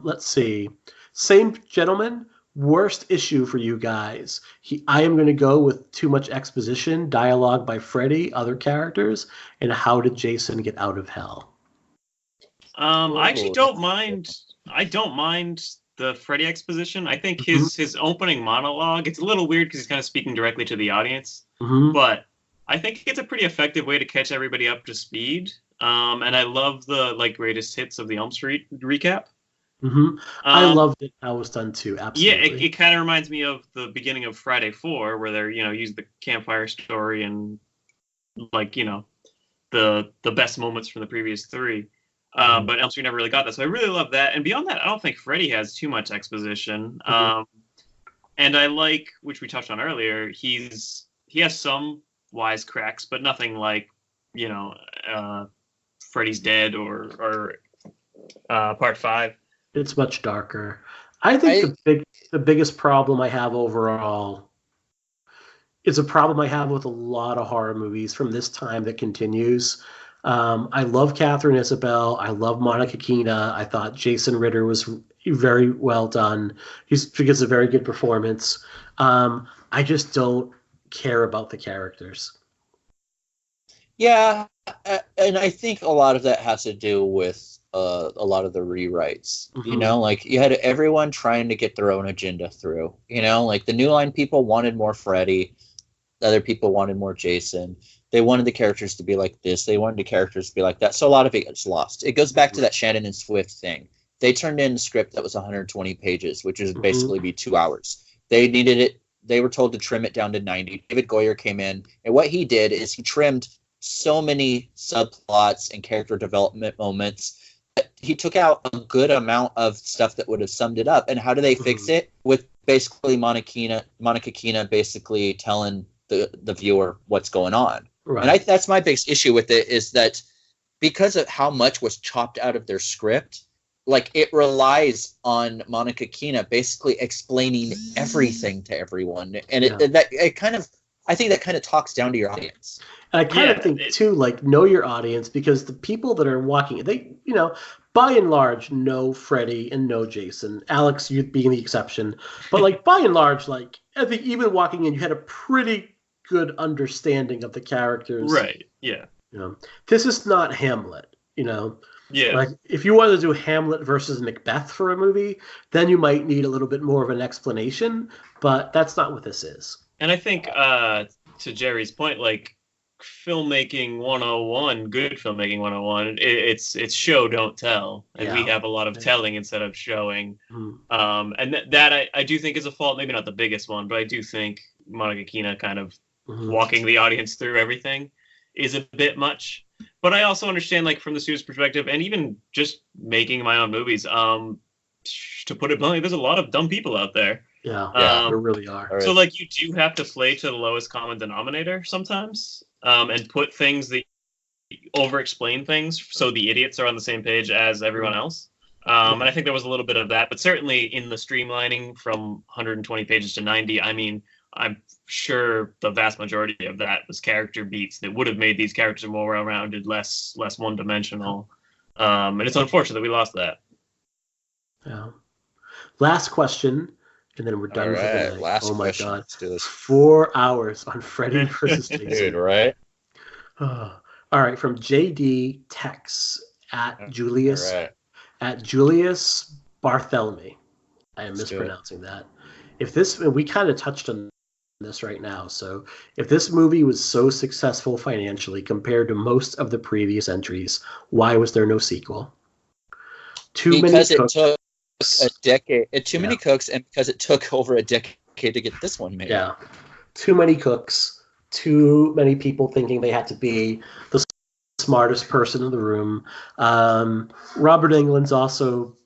Let's see. Same gentleman Worst issue for you guys. I am going to go with too much exposition, dialogue by Freddy, other characters, and how did Jason get out of hell? I actually don't mind. I don't mind the Freddy exposition. I think his opening monologue, it's a little weird because he's kind of speaking directly to the audience, but I think it's a pretty effective way to catch everybody up to speed. And I love the greatest hits of the Elm Street recap. I loved it. How it was done too. Absolutely. Yeah, it kind of reminds me of the beginning of Friday 4, where they're use the campfire story and the best moments from the previous 3. But Elm Street never really got that, so I really love that. And beyond that, I don't think Freddy has too much exposition. And I like, which we touched on earlier, he has some wisecracks, but nothing like Freddy's Dead or Part 5. It's much darker. I think the biggest problem I have overall is a problem I have with a lot of horror movies from this time that continues. I love Catherine Isabel. I love Monica Keena. I thought Jason Ritter was very well done. He gives a very good performance. I just don't care about the characters. Yeah, and I think a lot of that has to do with a lot of the rewrites. You had everyone trying to get their own agenda through. The New Line people wanted more Freddy. The other people wanted more Jason. They wanted the characters to be like this. They wanted the characters to be like that. So a lot of it gets lost. It goes back to that Shannon and Swift thing. They turned in a script that was 120 pages, which is basically be 2 hours. They needed it. They were told to trim it down to 90. David Goyer came in, and what he did is he trimmed so many subplots and character development moments. He took out a good amount of stuff that would have summed it up. And how do they fix it? With basically Monica Keena basically telling the viewer what's going on. Right. And that's my biggest issue with it, is that because of how much was chopped out of their script, it relies on Monica Keena basically explaining everything to everyone. And I think that kind of talks down to your audience. And I kind of think too, know your audience, because the people that are walking, they, by and large, know Freddy and know Jason. Alex, you being the exception, but by and large, I think even walking in, you had a pretty good understanding of the characters. Right. Yeah. This is not Hamlet. Yeah. If you wanted to do Hamlet versus Macbeth for a movie, then you might need a little bit more of an explanation. But that's not what this is. And I think to Jerry's point, filmmaking 101, good filmmaking 101, it's show, don't tell. And we have a lot of telling instead of showing. And that I do think is a fault, maybe not the biggest one, but I do think Monica Keena kind of walking the audience through everything is a bit much. But I also understand, from the student's perspective, and even just making my own movies, to put it bluntly, there's a lot of dumb people out there. Yeah, there really are. Right. So you do have to play to the lowest common denominator sometimes, and put things that over-explain things so the idiots are on the same page as everyone else. And I think there was a little bit of that, but certainly in the streamlining from 120 pages to 90, I'm sure the vast majority of that was character beats that would have made these characters more well-rounded, less one-dimensional. And it's unfortunate that we lost that. Yeah. Last question, and then we're done. All right, last oh my question. God, Let's do this. 4 hours on Freddy versus Jason. Dude, right? All right, from JD Tex at Julius Barthélemy. I am mispronouncing that. We kind of touched on this right now. So if this movie was so successful financially compared to most of the previous entries, why was there no sequel? Because it took a decade. Too many cooks, and because it took over a decade to get this one made. Yeah. Too many cooks. Too many people thinking they had to be the smartest person in the room. Robert Englund's also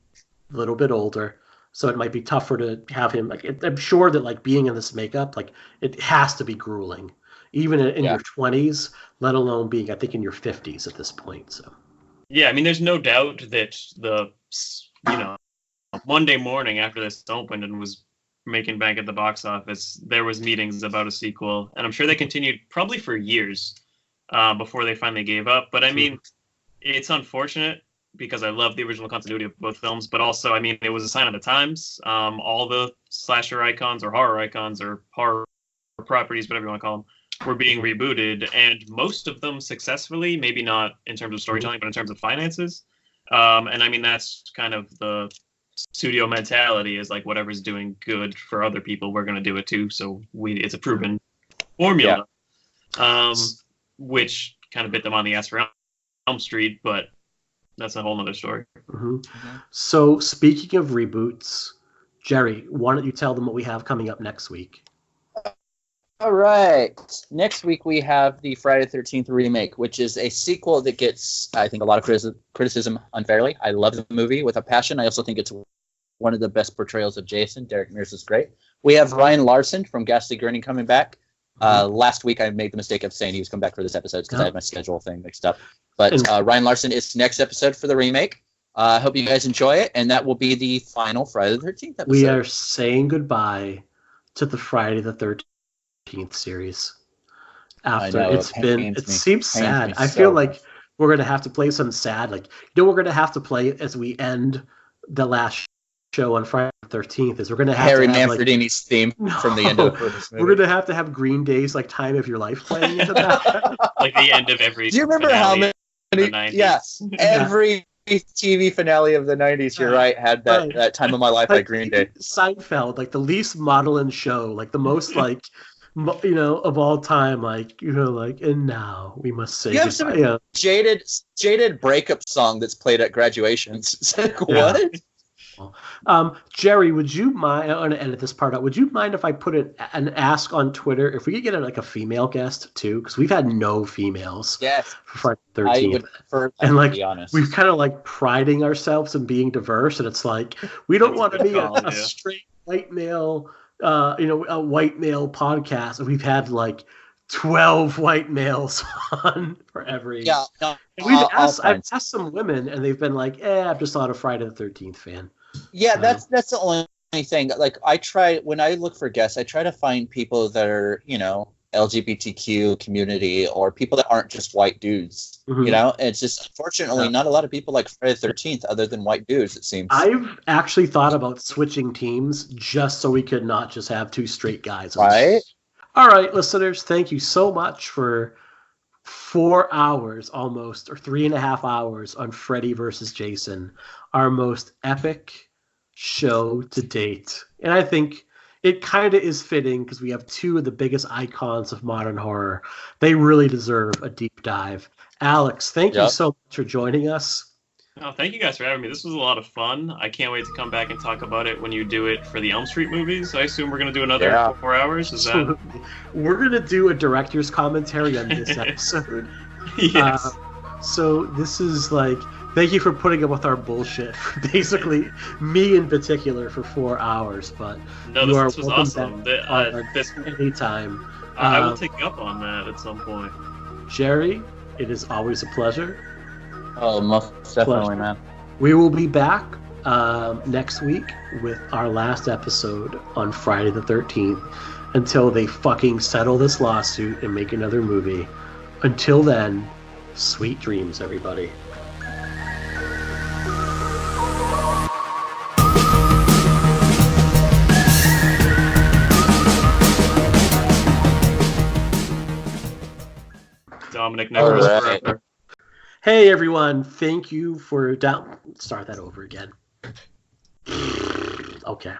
a little bit older, so it might be tougher to have him. I'm sure that being in this makeup, it has to be grueling, even in your 20s, let alone being, I think, in your 50s at this point. So. Yeah, there's no doubt that the Monday morning after this opened and was making bank at the box office, there was meetings about a sequel, and I'm sure they continued probably for years before they finally gave up. But it's unfortunate because I love the original continuity of both films, but also, I mean, it was a sign of the times. All the slasher icons or horror icons or horror properties, whatever you want to call them, were being rebooted, and most of them successfully, maybe not in terms of storytelling, but in terms of finances. And I mean, that's kind of the studio mentality, is like, whatever's doing good for other people, we're going to do it too. So it's a proven formula, which kind of bit them on the ass for Elm Street, but that's a whole nother story. So speaking of reboots, Jerry, why don't you tell them what we have coming up next week? All right. Next week we have the Friday the 13th remake, which is a sequel that gets, I think, a lot of criticism unfairly. I love the movie with a passion. I also think it's one of the best portrayals of Jason. Derek Mears is great. We have Ryan Larson from Ghastly Grinning coming back. Last week I made the mistake of saying he was coming back for this episode because I had my schedule thing mixed up. But Ryan Larson is next episode for the remake. I hope you guys enjoy it, and that will be the final Friday the 13th episode. We are saying goodbye to the Friday the 13th series. After it seems sad. I feel like we're gonna have to play some sad, like, we're gonna have to play as we end the last show on Friday the 13th. Is we're gonna have Harry to have, Manfredini's theme from the end of the first movie. We're gonna have Green Day's like Time of Your Life playing into that. Like the end of every. Do you remember how many? Yes, every TV finale of the 90s, you're right, had that Time of My Life by Green Day. Seinfeld, like the least modeling show, like the most like of all time, like like, and now we must say. You have some jaded breakup song that's played at graduations. It's like, what? Jerry, would you mind? I'm gonna edit this part out. Would you mind if I put an ask on Twitter if we could get like a female guest too? Because we've had no females. Yes. For Friday the 13th. I would prefer that, and like, to be honest. we've kind of like priding ourselves in being diverse, and it's like we don't want to be a straight white male, a white male podcast. And we've had like 12 white males on for every. Yeah. No, I've asked some women, and they've been like, I'm just not a Friday the 13th fan. Yeah, that's the only thing. Like, I try, when I look for guests, I try to find people that are, LGBTQ community, or people that aren't just white dudes. It's just, unfortunately, not a lot of people like Friday the 13th other than white dudes, it seems. I've actually thought about switching teams just so we could not just have two straight guys. Right? All right, listeners, thank you so much for 4 hours almost, or 3.5 hours on Freddy versus Jason, our most epic show to date. And I think it kind of is fitting because we have two of the biggest icons of modern horror. They really deserve a deep dive. Alex, thank you so much for joining us. Oh, thank you guys for having me. This was a lot of fun. I can't wait to come back and talk about it when you do it for the Elm Street movies. I assume we're going to do another 4 hours. Is that? We're going to do a director's commentary on this episode. Yes. So this is like, thank you for putting up with our bullshit. Basically, me in particular for 4 hours. But no, this was awesome. Anytime. I will take you up on that at some point. Jerry, it is always a pleasure. Oh, most definitely, man. We will be back next week with our last episode on Friday the 13th until they fucking settle this lawsuit and make another movie. Until then, sweet dreams, everybody. Dominic never is forever. Hey everyone, thank you for start that over again. Okay.